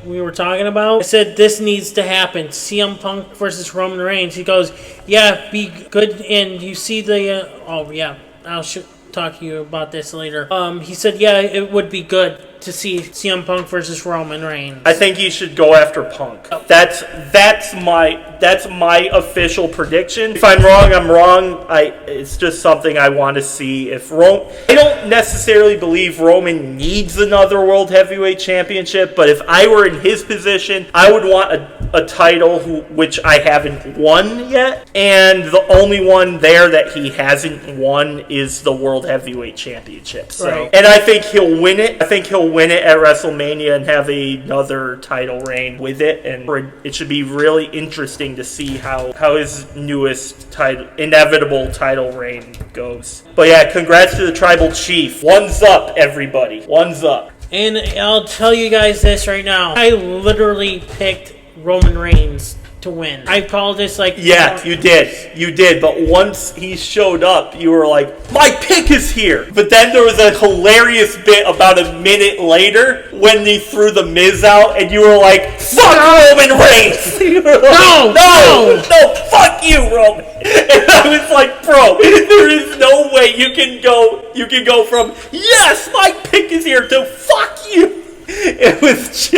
we were talking about. I said this needs to happen. CM Punk versus Roman Reigns. He goes, yeah, be good, and you see the. I'll talk to you about this later. He said, yeah, it would be good to see CM Punk versus Roman Reigns. I think he should go after Punk. That's my official prediction. If I'm wrong, I'm wrong. It's just something I want to see. I don't necessarily believe Roman needs another World Heavyweight Championship, but if I were in his position, I would want a title which I haven't won yet, and the only one there that he hasn't won is the World Heavyweight Championship. So, right. And I think he'll win it. I think he'll win it at WrestleMania and have another title reign with it, and it should be really interesting to see how his newest inevitable title reign goes. But yeah, congrats to the Tribal Chief. One's up, everybody. One's up. And I'll tell you guys this right now. I literally picked Roman Reigns to win. I called this like... Yeah, you did. But once he showed up, you were like, my pick is here. But then there was a hilarious bit about a minute later when he threw the Miz out, and you were like, fuck Roman Reigns. You were like, no, fuck you, Roman. And I was like, bro, there is no way you can go from, yes, my pick is here, to fuck you. It was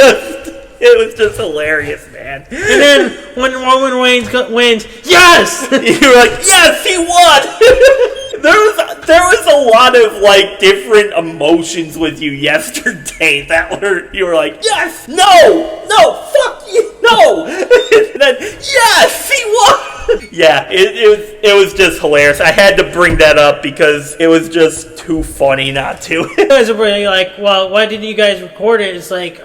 just hilarious, man. And then when Roman Reigns wins, yes! You were like, yes, he won! There was a lot of like different emotions with you yesterday you were like, yes, no, fuck you, no! And then, yes, he won! Yeah, it was just hilarious. I had to bring that up because it was just too funny not to. You guys are really like, well, why didn't you guys record it? It's like,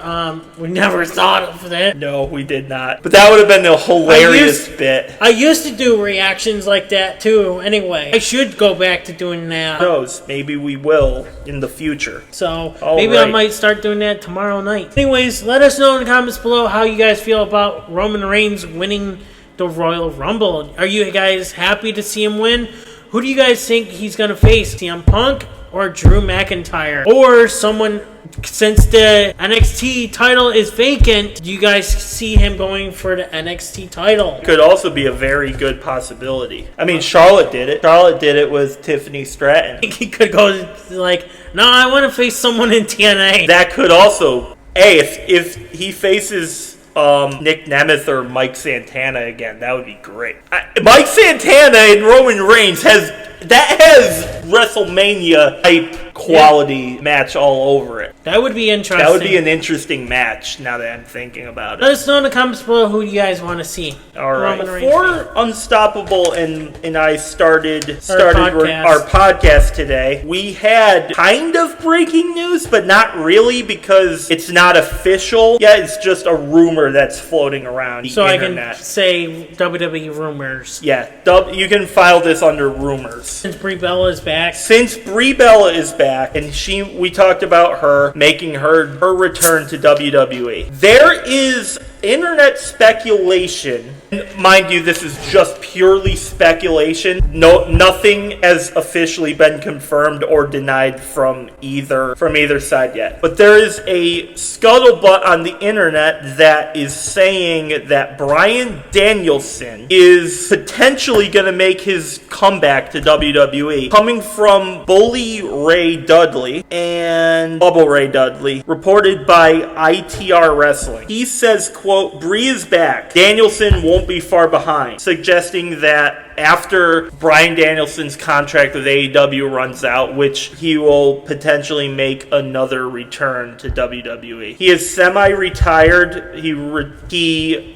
we never thought of that. No, we did not. But that would have been a hilarious bit. I used to do reactions like that too, anyway. I should go back to doing that. Who knows? Maybe we will in the future. So, maybe I might start doing that tomorrow night. Anyways, let us know in the comments below how you guys feel about Roman Reigns winning the Royal Rumble. Are you guys happy to see him win? Who do you guys think he's going to face? CM Punk or Drew McIntyre? Or someone, since the NXT title is vacant, do you guys see him going for the NXT title? Could also be a very good possibility. I mean, Charlotte did it. Charlotte did it with Tiffany Stratton. I think he could go like, no, I want to face someone in TNA. That could also, if he faces Nick Nemeth or Mike Santana again, that would be great. Mike Santana and Roman Reigns has that has WrestleMania type quality match all over it. That would be interesting. That would be an interesting match now that I'm thinking about it. Let us know in the comments below who you guys want to see. All right. Before Unstoppable and I started our podcast today, we had kind of breaking news, but not really because it's not official. Yeah, it's just a rumor that's floating around the internet. I can say WWE rumors. Yeah, you can file this under rumors. Since Brie Bella is back. Since Brie Bella is back, and we talked about her making her return to WWE. There is internet speculation. Mind you, this is just purely speculation. Nothing has officially been confirmed or denied from either side yet. But there is a scuttlebutt on the internet that is saying that Bryan Danielson is potentially going to make his comeback to WWE, coming from Bully Ray Dudley and Bubble Ray Dudley, reported by ITR Wrestling. He says, quote, "Brie is back. Danielson won't be far behind," suggesting that after Bryan Danielson's contract with AEW runs out, which he will potentially make another return to WWE. He is semi-retired. He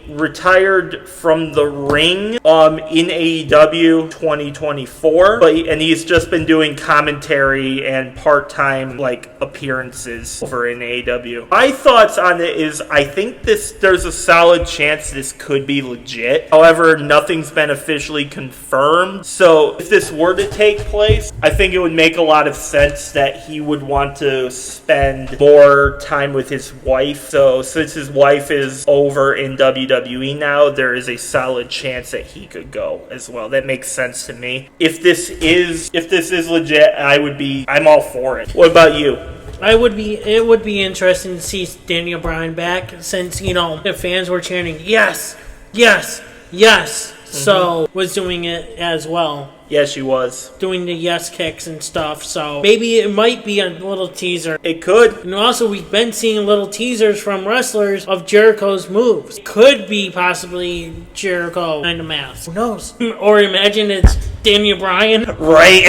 retired from the ring in AEW 2024, and he's just been doing commentary and part-time appearances over in AEW. My thoughts on it is I think there's a solid chance this could be legit. However, nothing's been officially confirmed. So if this were to take place, I think it would make a lot of sense that he would want to spend more time with his wife. So since his wife is over in WWE now, there is a solid chance that he could go as well. That makes sense to me. If this is legit, I'm all for it. What about you? It would be interesting to see Daniel Bryan back, since the fans were chanting yes, yes, yes. So was doing it as well. Yes, she was doing the yes kicks and stuff. So maybe it might be a little teaser. It could. And also, we've been seeing little teasers from wrestlers of Jericho's moves. Could be possibly Jericho behind the mask. Who knows? Or imagine it's Daniel Bryan, right?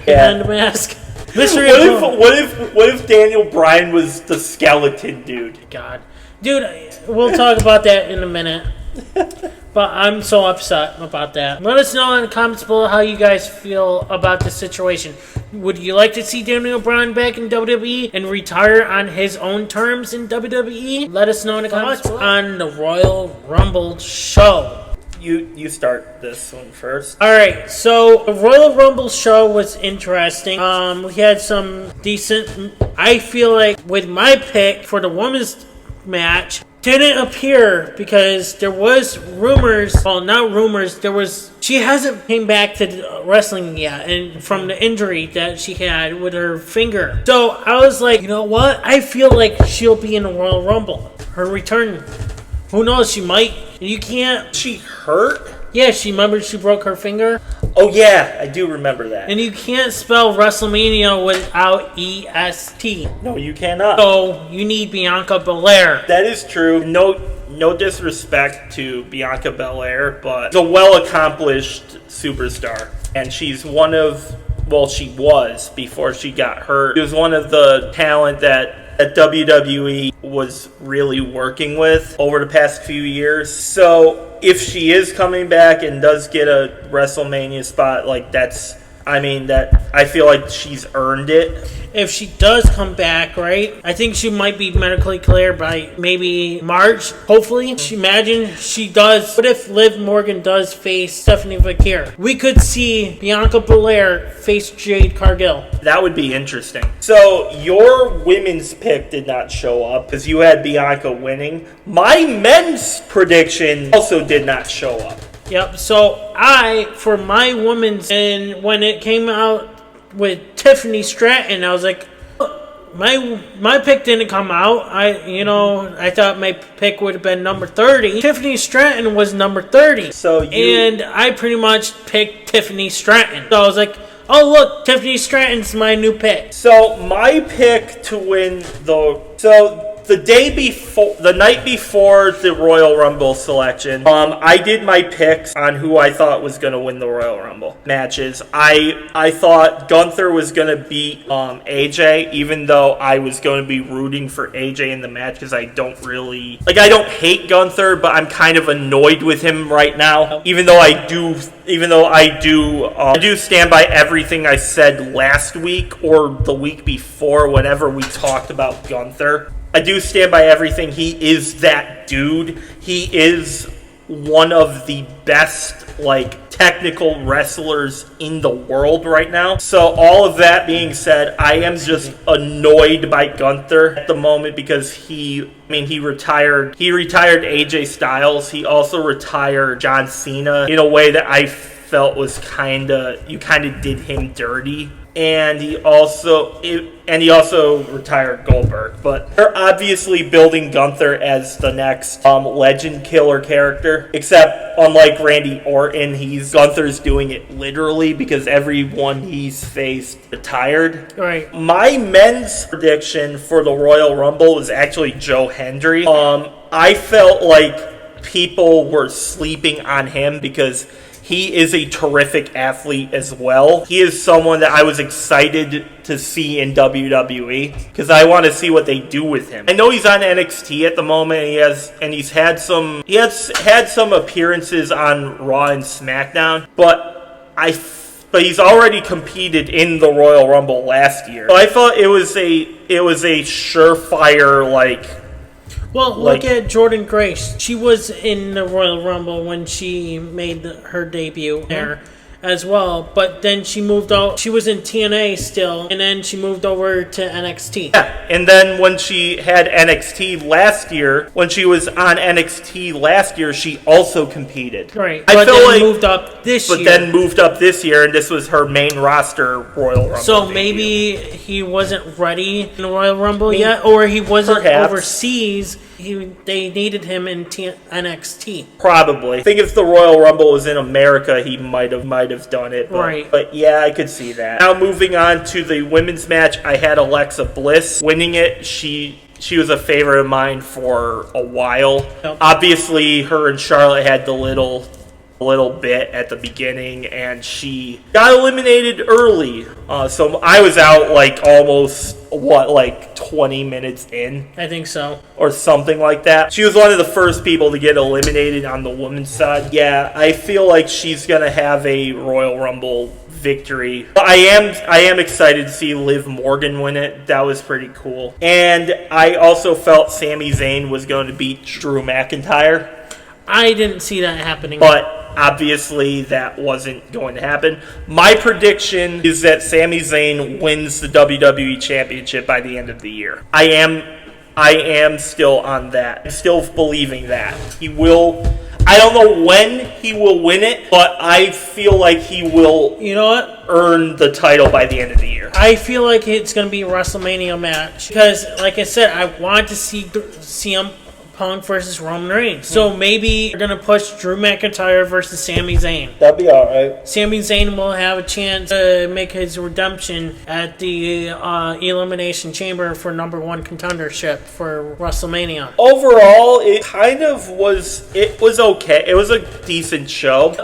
behind the mask. Mystery. What if Daniel Bryan was the skeleton dude? God, dude, we'll talk about that in a minute. But I'm so upset about that. Let us know in the comments below how you guys feel about this situation. Would you like to see Daniel Bryan back in WWE and retire on his own terms in WWE? Let us know in the comments on the Royal Rumble show. You start this one first. Alright, so the Royal Rumble show was interesting. We had some decent... I feel like with my pick for the women's match, didn't appear because there was rumors, well, not rumors, she hasn't came back to wrestling yet, and from the injury that she had with her finger. So I was like, you know what? I feel like she'll be in the Royal Rumble. Her return. Who knows? She might. You can't. She hurt? Yeah, she broke her finger. Oh yeah, I do remember that. And you can't spell WrestleMania without EST. No, you cannot. So you need Bianca Belair. That is true. No disrespect to Bianca Belair, but she's a well-accomplished superstar. And she's she was before she got hurt. She was one of the talent that WWE was really working with over the past few years. So if she is coming back and does get a WrestleMania spot, I feel like she's earned it. If she does come back, right, I think she might be medically cleared by maybe March, hopefully. Imagine she does. What if Liv Morgan does face Stephanie Vaquer? We could see Bianca Belair face Jade Cargill. That would be interesting. So your women's pick did not show up because you had Bianca winning. My men's prediction also did not show up. Yep, so for my women's, and when it came out with Tiffany Stratton, I was like, my pick didn't come out. I thought my pick would have been number 30. Tiffany Stratton was number 30. And I pretty much picked Tiffany Stratton. So I was like, oh look, Tiffany Stratton's my new pick. So my pick to win the night before the Royal Rumble selection, I did my picks on who I thought was going to win the Royal Rumble matches. I thought Gunther was going to beat AJ, even though I was going to be rooting for AJ in the match because I don't hate Gunther, but I'm kind of annoyed with him right now. Even though I do stand by everything I said last week or the week before, whenever we talked about Gunther. I do stand by everything. He is that dude. He is one of the best, technical wrestlers in the world right now. So all of that being said, I am just annoyed by Gunther at the moment because he retired AJ Styles. He also retired John Cena in a way that I felt was you kind of did him dirty. And he also retired Goldberg. But they're obviously building Gunther as the next legend killer character. Except, unlike Randy Orton, Gunther's doing it literally because everyone he's faced retired. Right. My men's prediction for the Royal Rumble was actually Joe Hendry. I felt like people were sleeping on him because he is a terrific athlete as well. He is someone that I was excited to see in WWE because I want to see what they do with him. I know he's on NXT at the moment. He's had some appearances on Raw and SmackDown, but he's already competed in the Royal Rumble last year. So I thought it was a surefire Well, look at Jordynne Grace. She was in the Royal Rumble when she made her debut there as well. But then she moved out. She was in TNA still, and then she moved over to NXT. Yeah, and then when she had NXT last year, when she was on NXT last year, she also competed. Right. But then moved up this year. But then moved up this year, and this was her main roster Royal Rumble. So debut. maybe he wasn't ready in the Royal Rumble yet, or he wasn't overseas. They needed him in NXT. Probably. I think if the Royal Rumble was in America, he might have done it. But, right. But yeah, I could see that. Now moving on to the women's match, I had Alexa Bliss winning it. She was a favorite of mine for a while. Yep. Obviously, her and Charlotte had the little bit at the beginning, and she got eliminated early. So I was out almost 20 minutes in. I think so. Or something like that. She was one of the first people to get eliminated on the women's side. Yeah, I feel like she's going to have a Royal Rumble victory. I am excited to see Liv Morgan win it. That was pretty cool. And I also felt Sami Zayn was going to beat Drew McIntyre. I didn't see that happening. But obviously that wasn't going to happen. My prediction is that Sami Zayn wins the WWE Championship by the end of the year. I am still on that. I'm still believing that. He will. I don't know when he will win it, but I feel like he will earn the title by the end of the year. I feel like it's going to be a WrestleMania match. Because, like I said, I want to see CM Punk versus Roman Reigns. So maybe they're going to push Drew McIntyre versus Sami Zayn. That'd be alright. Sami Zayn will have a chance to make his redemption at the Elimination Chamber for #1 contendership for WrestleMania. Overall, it kind of was okay. It was a decent show.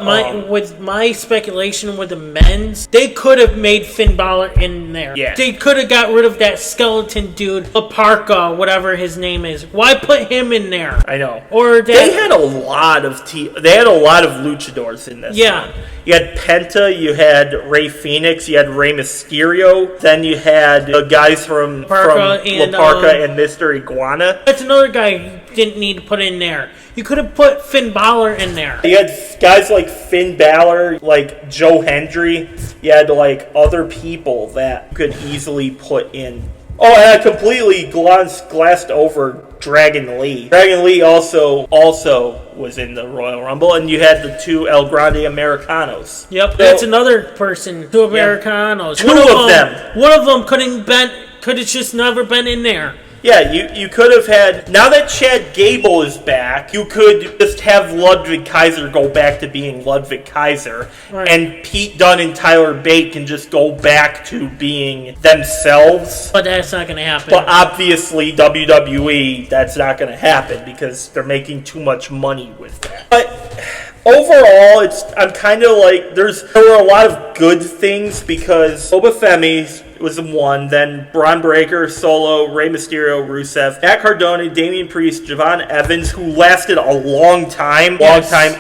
With my speculation with the men's, they could have made Finn Balor in there. Yeah. They could have got rid of that skeleton dude, Laparca, whatever his name is. Why put him in there? I know. Or they had a lot of luchadors in this. Yeah. One. You had Penta, you had Rey Fenix, you had Rey Mysterio, then you had the guys from Laparca and Mr. Iguana. That's another guy you didn't need to put in there. You could have put Finn Balor in there. You had guys like Finn Balor, like Joe Hendry. You had other people that you could easily put in. Oh, and I completely glassed over Dragon Lee. Dragon Lee also was in the Royal Rumble, and you had the two El Grande Americanos. Yep, that's another person. Two Americanos. Two of them. One of them could have just never been in there. Yeah, you could have had... Now that Chad Gable is back, you could just have Ludwig Kaiser go back to being Ludwig Kaiser, right. And Pete Dunne and Tyler Bate can just go back to being themselves. But that's not going to happen. But obviously, WWE, that's not going to happen because they're making too much money with that. But... overall, I'm kind of like, there were a lot of good things because Boba Femi was one, then Braun Breaker, Solo, Rey Mysterio, Rusev, Matt Cardona, Damian Priest, Javon Evans, who lasted a long time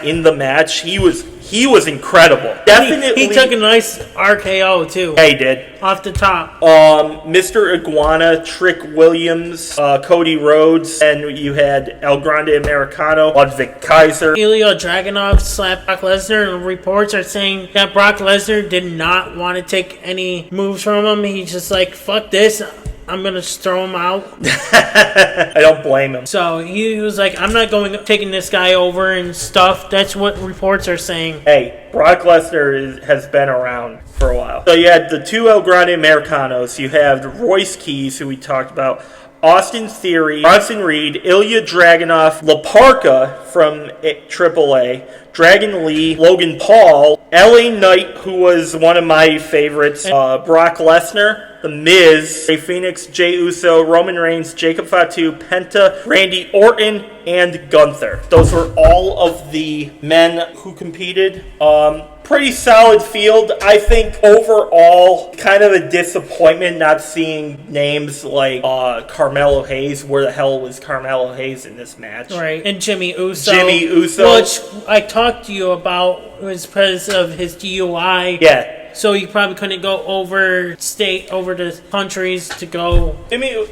in the match. He was incredible. Definitely. He took a nice RKO, too. Yeah, he did. Off the top. Mr. Iguana, Trick Williams, Cody Rhodes, and you had El Grande Americano, Ludwig Kaiser. Ilya Dragunov slapped Brock Lesnar, and reports are saying that Brock Lesnar did not want to take any moves from him. He's just like, fuck this. I'm going to just throw him out. I don't blame him. So he was like, I'm not taking this guy over and stuff. That's what reports are saying. Hey, Brock Lesnar has been around for a while. So you had the two El Grande Americanos. You have Royce Keys, who we talked about, Austin Theory, Bronson Reed, Ilya Dragunov, La Parka from AAA, Dragon Lee, Logan Paul, LA Knight, who was one of my favorites, Brock Lesnar, The Miz, Rey Fenix, Jey Uso, Roman Reigns, Jacob Fatu, Penta, Randy Orton, and Gunther. Those were all of the men who competed. Pretty solid field. I think overall, kind of a disappointment not seeing names like Carmelo Hayes. Where the hell was Carmelo Hayes in this match? Right, and Jimmy Uso. Which I talked to you about was because of his DUI. Yeah. So he probably couldn't go over the countries to go.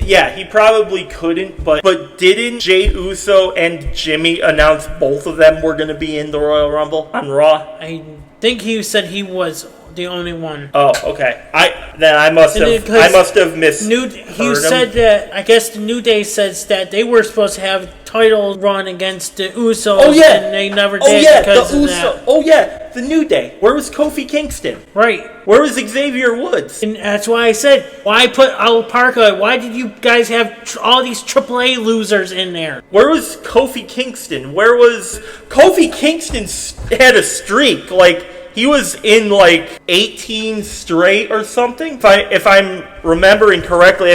Yeah, he probably couldn't, but didn't Jey Uso and Jimmy announce both of them were going to be in the Royal Rumble on Raw? I think he said he was the only one. Oh, okay. I must have missed. He said that, I guess the New Day says that they were supposed to have title run against the Usos. Oh yeah, and they never did because of that. Oh yeah, the New Day. Where was Kofi Kingston? Right. Where was Xavier Woods? And that's why I said, why put Al Parka? Why did you guys have all these AAA losers in there? Where was Kofi Kingston? Where was Kofi Kingston? Had a streak like. He was in like 18 straight or something. If I'm remembering correctly,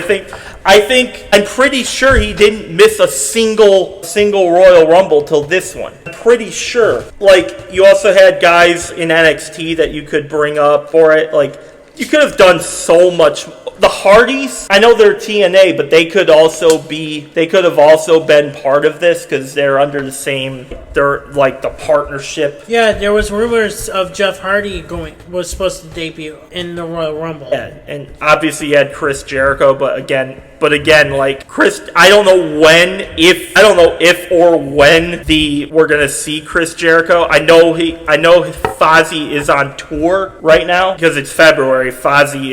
I'm pretty sure he didn't miss a single Royal Rumble till this one. I'm pretty sure. Like, you also had guys in NXT that you could bring up for it. Like, you could have done so much. The Hardys, I know they're TNA, but they could have also been part of this because they're under the same, they're like the partnership. Yeah, there was rumors of Jeff Hardy was supposed to debut in the Royal Rumble. Yeah, and obviously you had Chris Jericho, but again, like Chris, I don't know if or when we're gonna see Chris Jericho. I know Fozzy is on tour right now because it's February. Fozzy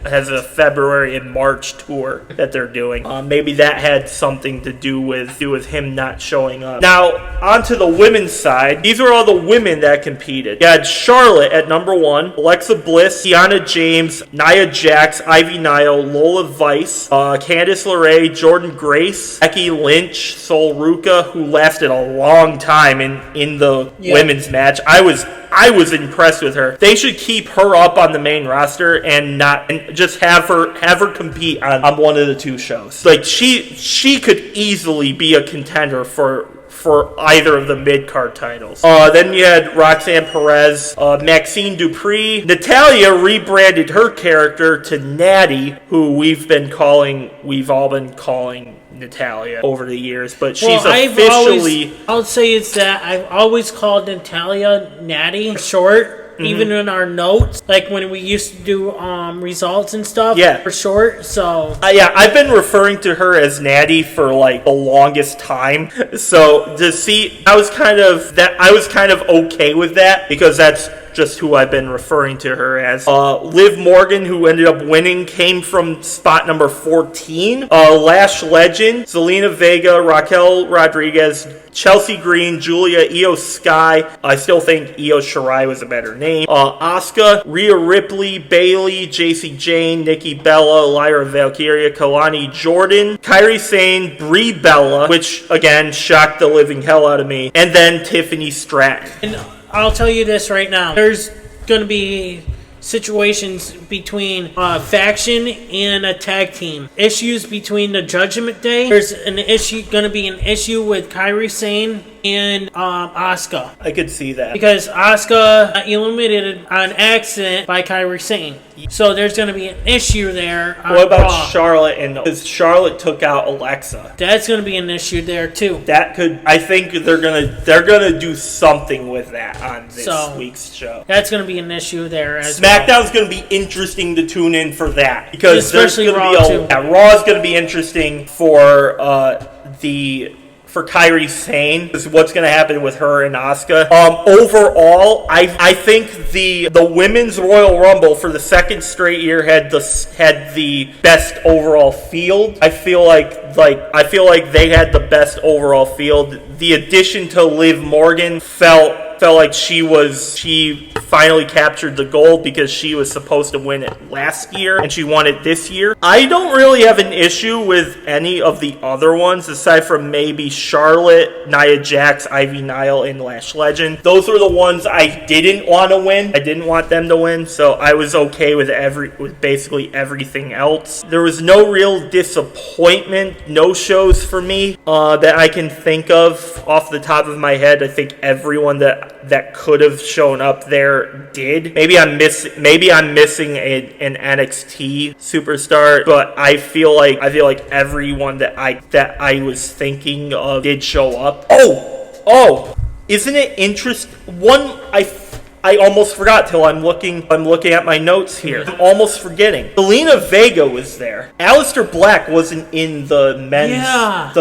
has a February and March tour that they're doing. Maybe that had something to do with him not showing up. Now onto the women's side. These are all the women that competed. You had Charlotte at number 1, Alexa Bliss, Kiana James, Nia Jax, Ivy Nile, Lola Vice, Candice LeRae, Jordan Grace, Becky Lynch, Sol Ruka, who lasted a long time in the women's match. I was impressed with her. They should keep her up on the main roster and just have her compete on one of the two shows. Like she could easily be a contender for either of the mid-card titles. Then you had Roxanne Perez, Maxine Dupree. Natalya rebranded her character to Natty, who we've all been calling Natalya over the years, but she's officially... I'll say it's that I've always called Natalya Natty for short. Mm-hmm. Even in our notes, like when we used to do results and stuff, for short. So I've been referring to her as Natty for like the longest time. So to see, I was kind of okay with that because that's just who I've been referring to her as. Liv Morgan, who ended up winning, came from spot number 14. Lash Legend, Zelina Vega, Raquel Rodriguez, Chelsea Green, Julia, Io Sky. I still think Io Shirai was a better name. Asuka, Rhea Ripley, Bayley, JC Jane, Nikki Bella, Lyra Valkyria, Kalani Jordan, Kairi Sane, Brie Bella, which again shocked the living hell out of me, and then Tiffany Stratton. And I'll tell you this right now. There's going to be situations between a faction and a tag team. Issues between the Judgment Day. There's going to be an issue with Kairi Sane and Asuka. I could see that. Because Asuka got eliminated on accident by Kairi Sane. So there's going to be an issue there. What about Charlotte? Because Charlotte took out Alexa. That's going to be an issue there too. That could. I think they're gonna do something with that on this week's show. That's going to be an issue there as well. SmackDown's going to be interesting to tune in for that, because especially Raw too. Raw is going to be interesting for Kairi Sane, is what's going to happen with her and Asuka. Overall, I think the women's Royal Rumble for the second straight year had the best overall field. I feel like they had the best overall field. The addition to Liv Morgan felt like she finally captured the gold, because she was supposed to win it last year and she won it this year. I don't really have an issue with any of the other ones aside from maybe Charlotte, Nia Jax, Ivy Nile, and Lash Legend. Those were the ones I didn't want to win. I didn't want them to win, so I was okay with basically everything else. There was no real disappointment, no shows for me that I can think of off the top of my head. I think everyone that could have shown up there did. Maybe I'm missing an NXT superstar, but I feel like everyone that I was thinking of did show up. Oh, isn't it interesting? One I almost forgot till I'm looking at my notes here. I'm almost forgetting. Zelina Vega was there. Aleister Black wasn't in the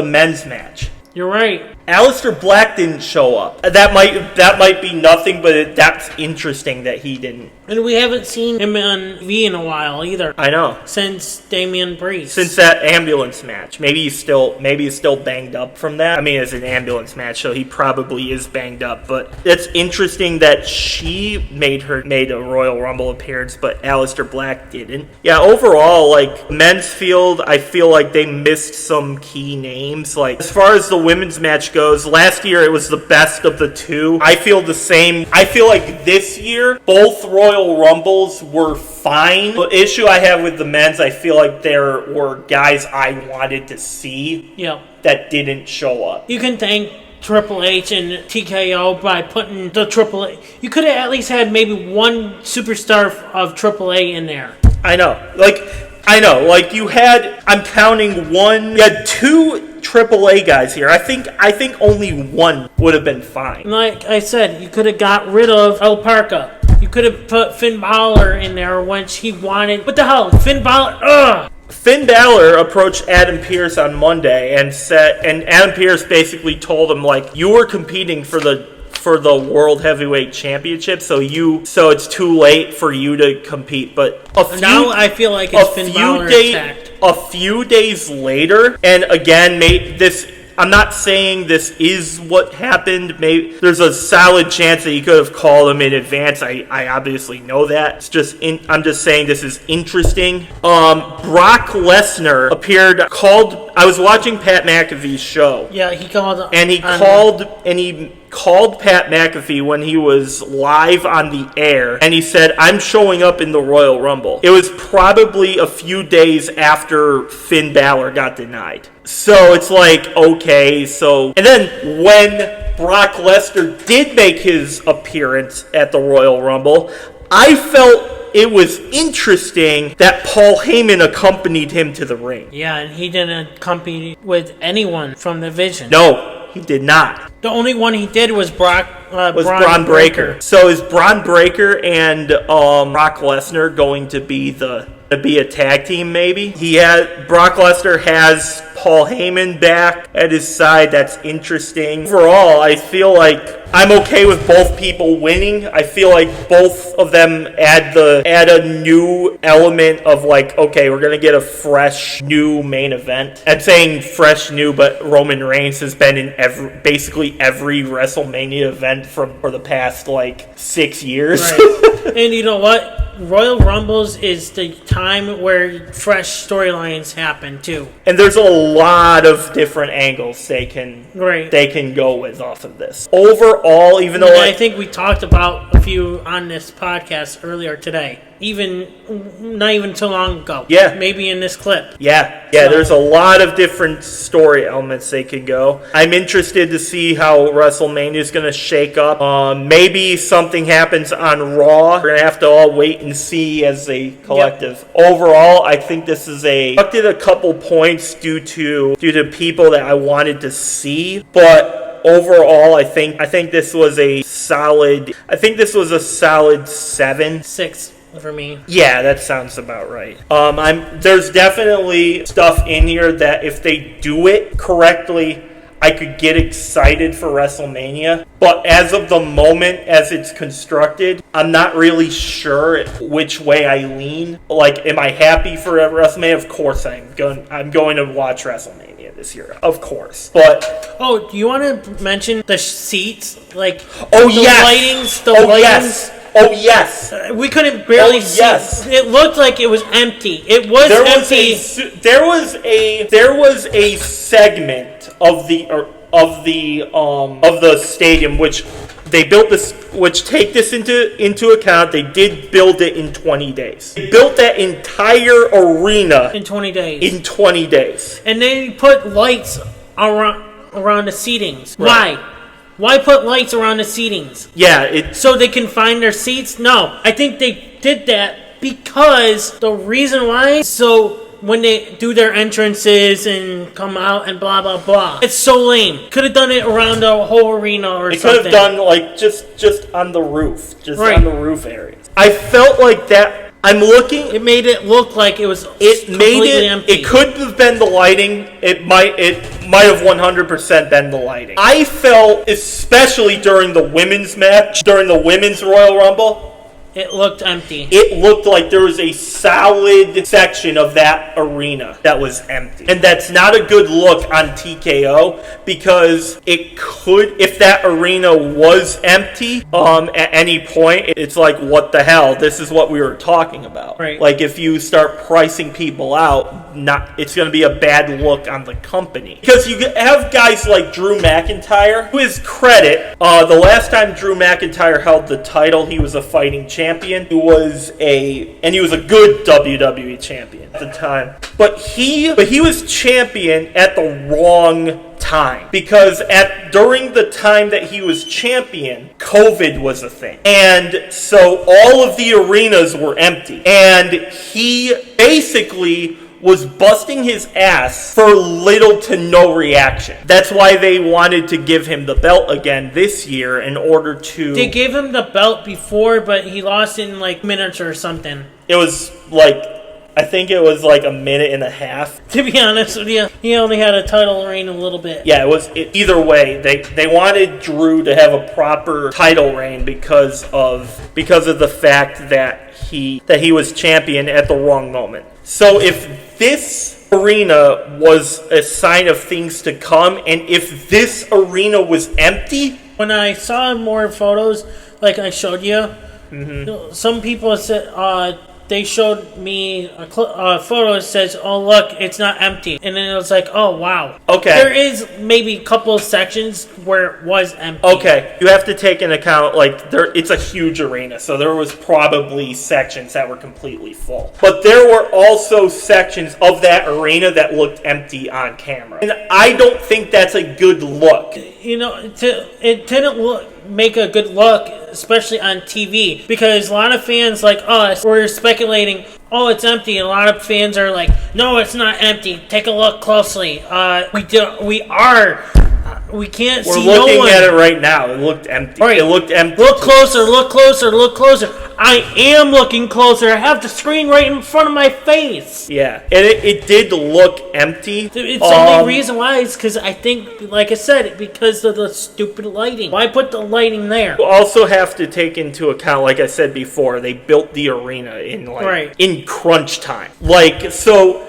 men's match. You're right. Aleister Black didn't show up. That might be nothing, but that's interesting that he didn't. And we haven't seen him on V in a while either. I know. Since Damian Priest. Since that ambulance match. Maybe he's still banged up from that. I mean, it's an ambulance match, so he probably is banged up. But it's interesting that she made a Royal Rumble appearance, but Aleister Black didn't. Yeah, overall, like, men's field, I feel like they missed some key names. Like, as far as the women's match goes, last year it was the best of the two. I feel the same. I feel like this year, both Royal Rumbles were fine. The issue I have with the men's, I feel like there were guys I wanted to see that didn't show up. You can thank Triple H and TKO by putting the Triple H. You could have at least had maybe one superstar of Triple A in there. I know. Like you had, I'm counting one. You had two AAA guys here. I think only one would have been fine. Like I said, you could have got rid of El Parca. You could have put Finn Balor in there when he wanted. What the hell? Finn Balor. Ugh. Finn Balor approached Adam Pearce on Monday and Adam Pearce basically told him, like, you were competing for the World Heavyweight Championship, so it's too late for you to compete. But now I feel like it's Finn Balor attacked. A few days later, and again, I'm not saying this is what happened. Maybe there's a solid chance that he could have called him in advance. I obviously know that. I'm just saying this is interesting. Brock Lesnar I was watching Pat McAfee's show. Yeah, he called. And he called Pat McAfee when he was live on the air, and he said, I'm showing up in the Royal Rumble. It was probably a few days after Finn Balor got denied. So it's like, okay, and then when Brock Lesnar did make his appearance at the Royal Rumble, I felt it was interesting that Paul Heyman accompanied him to the ring. Yeah, and he didn't accompany with anyone from the Vision. No, he did not. The only one he did was Braun Breaker. So is Braun Breaker and Brock Lesnar going to be the to be a tag team, maybe. Brock Lesnar has Paul Heyman back at his side. That's interesting. Overall, I feel like I'm okay with both people winning. I feel like both of them add a new element of like, okay, we're gonna get a fresh new main event. I'm saying fresh new, but Roman Reigns has been in basically every WrestleMania event for the past like 6 years. Right. And you know what? Royal Rumbles is the time where fresh storylines happen too. And there's a lot of different angles they can go with off of this. Overall, even though I think we talked about a few on this podcast earlier today. Not even too long ago. Yeah. Maybe in this clip. Yeah, there's a lot of different story elements they can go. I'm interested to see how WrestleMania is going to shake up. Maybe something happens on Raw. We're going to have to all wait and see as a collective. Yep. Overall, I think this is deducted a couple points due to people that I wanted to see, but overall, I think this was a solid. I think this was a solid 7. 6 for me. Yeah, that sounds about right. There's definitely stuff in here that if they do it correctly, I could get excited for WrestleMania. But as of the moment, as it's constructed, I'm not really sure which way I lean. Like, am I happy for WrestleMania? Of course I'm going to watch WrestleMania this year. Of course. But do you want to mention the seats? Like, yes. The lightings. Oh, yes. We couldn't barely see. Yes. It looked like it was empty. It was empty. There was a segment of the stadium which they built this, which take this into account. They did build it in 20 days. They built that entire arena in 20 days. And they put lights around the seatings. Right. Why put lights around the seatings? Yeah, so they can find their seats? No, I think they did that because the reason why, so when they do their entrances and come out and blah, blah, blah. It's so lame. Could have done it around the whole arena or something. They could have done, like, just on the roof. On the roof area. I felt like that. I'm looking. It made it look like it was completely empty. It could have been the lighting. It might have 100% been the lighting. I felt, especially during the women's match, during the women's Royal Rumble, it looked empty. It looked like there was a solid section of that arena that was empty. And that's not a good look on TKO because it could, if that arena was empty at any point, it's like, what the hell? This is what we were talking about. Right. Like, if you start pricing people out, it's going to be a bad look on the company. Because you have guys like Drew McIntyre, to his credit, the last time Drew McIntyre held the title, he was a fighting champion. He was a good WWE champion at the time. But he was champion at the wrong time, because during the time that he was champion, COVID was a thing, and so all of the arenas were empty, and he basically was busting his ass for little to no reaction. That's why they wanted to give him the belt again this year in order to... They gave him the belt before, but he lost in like minutes or something. It was like... I think it was like a minute and a half. To be honest with you, he only had a title reign a little bit. Yeah, either way, they wanted Drew to have a proper title reign because of the fact that he was champion at the wrong moment. So if this arena was a sign of things to come, and if this arena was empty, when I saw more photos, like I showed you, some people said. They showed me a photo that says, "Oh, look, it's not empty." And then it was like, "Oh, wow." Okay. There is maybe a couple of sections where it was empty. Okay. You have to take into account, like, it's a huge arena, so there was probably sections that were completely full. But there were also sections of that arena that looked empty on camera. And I don't think that's a good look. You know, it didn't make a good look, especially on TV, because a lot of fans like us were speculating, oh, it's empty, and a lot of fans are like, no, it's not empty, take a look closely. We can't see no one. We're looking at it right now. It looked empty. Right. It looked empty. Look closer. I am looking closer. I have the screen right in front of my face. Yeah, and it did look empty. It's the only reason why is because I think, like I said, because of the stupid lighting. Why put the lighting there? You also have to take into account, like I said before, they built the arena in in crunch time. Like, so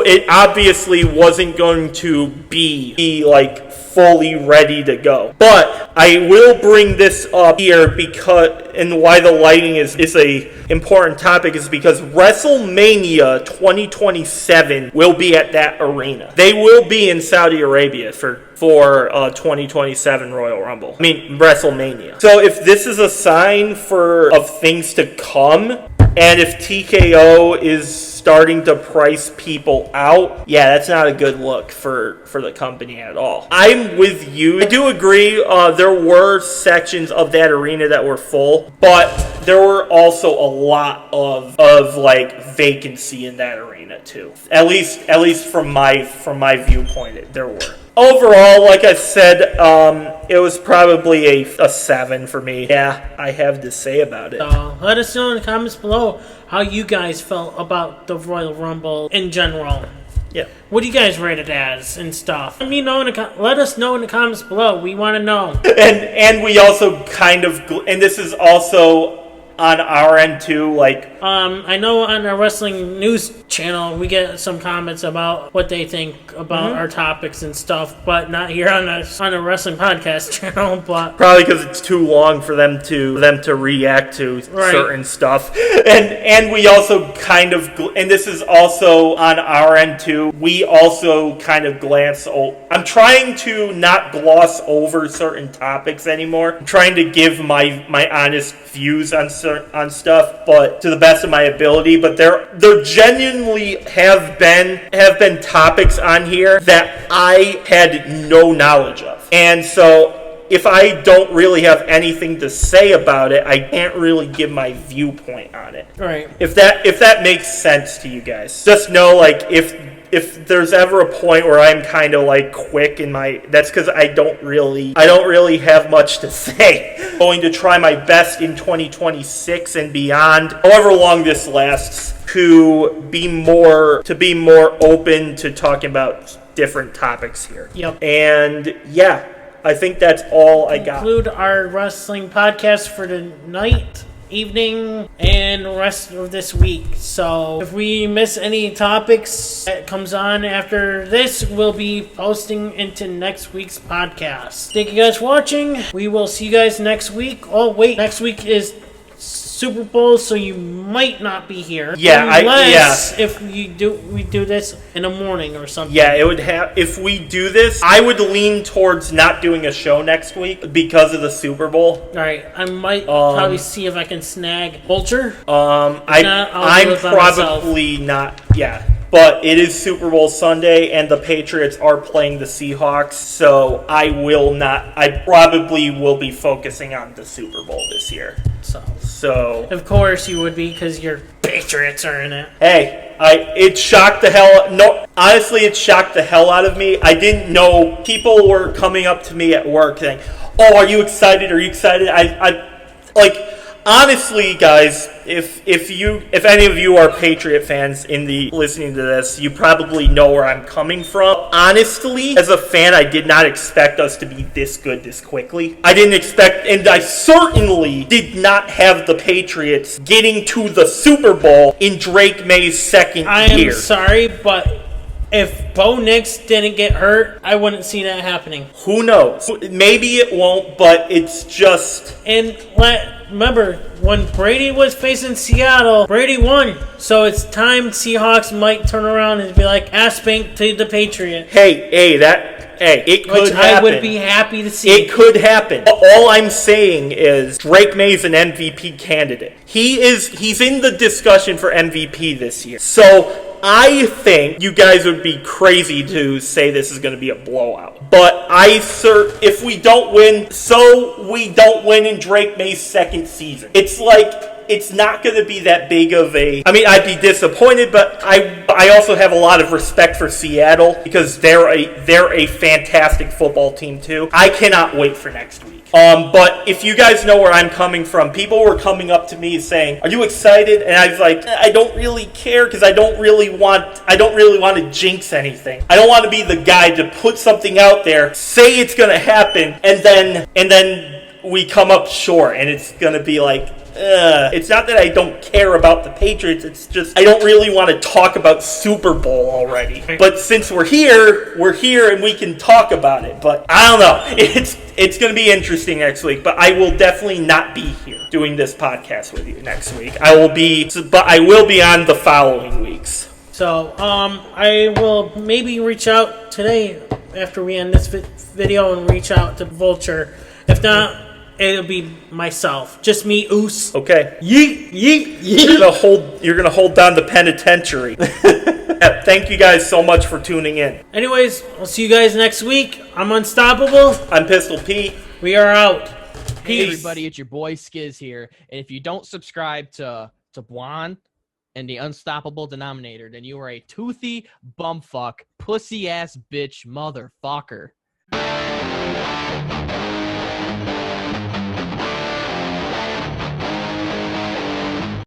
it obviously wasn't going to be like fully ready to go. But I will bring this up here because, and why the lighting is a important topic is because WrestleMania 2027 will be at that arena. They will be in Saudi Arabia for 2027 Royal Rumble. I mean, WrestleMania. So if this is a sign of things to come, and if TKO is starting to price people out, yeah, that's not a good look for the company at all. I'm with you. I do agree there were sections of that arena that were full, but there were also a lot of like vacancy in that arena too. At least from my viewpoint, there were. Overall, like I said, it was probably a 7 for me. Yeah, I have to say about it. Let us know in the comments below how you guys felt about the Royal Rumble in general. Yeah. What do you guys rate it as and stuff? Let me know let us know in the comments below. We want to know. And we also and this is also on our end too, like I know on our wrestling news channel we get some comments about what they think about our topics and stuff, but not here on a wrestling podcast channel. But probably because it's too long for them to react to certain stuff. And we also and this is also on our end too. We also kind of glance. I'm trying to not gloss over certain topics anymore. I'm trying to give my honest views on stuff, but to the best of my ability. But there genuinely have been topics on here that I had no knowledge of, and so if I don't really have anything to say about it, I can't really give my viewpoint on it. Right. If that makes sense to you guys, just know, like, if there's ever a point where I'm kind of like quick in that's because I don't really have much to say. I'm going to try my best in 2026 and beyond, however long this lasts, to be more open to talking about different topics here. Yep. And yeah, I think that's all I got. Conclude our wrestling podcast for the night, evening, and rest of this week. So if we miss any topics that comes on after this, we'll be posting into next week's podcast. Thank you guys for watching. We will see you guys next week. Oh wait, next week is Super Bowl, so you might not be here. Yeah, unless if we do this in the morning or something. Yeah, it would have. If we do this, I would lean towards not doing a show next week because of the Super Bowl. All right, I might probably see if I can snag Vulture. I'm probably not. Yeah. But it is Super Bowl Sunday, and the Patriots are playing the Seahawks, so I probably will be focusing on the Super Bowl this year. So of course you would be, because your Patriots are in it. Hey, it shocked the hell. No, honestly, it shocked the hell out of me. I didn't know. People were coming up to me at work saying, "Oh, are you excited? Are you excited?" Honestly, guys, if any of you are Patriot fans listening to this, you probably know where I'm coming from. Honestly, as a fan, I did not expect us to be this good this quickly. I didn't expect, and I certainly did not have the Patriots getting to the Super Bowl in Drake May's second year. I am sorry, but if Bo Nix didn't get hurt, I wouldn't see that happening. Who knows? Maybe it won't, but it's just... And remember, when Brady was facing Seattle, Brady won. So it's time Seahawks might turn around and be like, ass spank to the Patriot. It could happen. I would be happy to see. It could happen. All I'm saying is Drake May's an MVP candidate. He's in the discussion for MVP this year. So I think you guys would be crazy to say this is going to be a blowout. But if we don't win, we don't win in Drake May's second season. It's not going to be that big of a... I mean, I'd be disappointed, but I also have a lot of respect for Seattle because they're a fantastic football team too. I cannot wait for next week. But if you guys know where I'm coming from, people were coming up to me saying, "Are you excited?" And I was like, "I don't really care because I don't really want to jinx anything. I don't want to be the guy to put something out there, say it's going to happen, and then we come up short, and it's going to be like." It's not that I don't care about the Patriots, it's just I don't really want to talk about Super Bowl already. But since we're here and we can talk about it. But I don't know. It's going to be interesting next week, but I will definitely not be here doing this podcast with you next week. I will be on the following weeks. So, I will maybe reach out today after we end this video and reach out to Vulture. If not, it'll be myself. Just me, Oos. Okay. Yeet, yeet, yeet. You're gonna hold down the penitentiary. Thank you guys so much for tuning in. Anyways, I'll see you guys next week. I'm Unstoppable. I'm Pistol Pete. We are out. Hey Peace. everybody, it's your boy Skiz here. And if you don't subscribe to Buon and the Unstoppable Denominator, then you are a toothy bumfuck, pussy ass bitch motherfucker.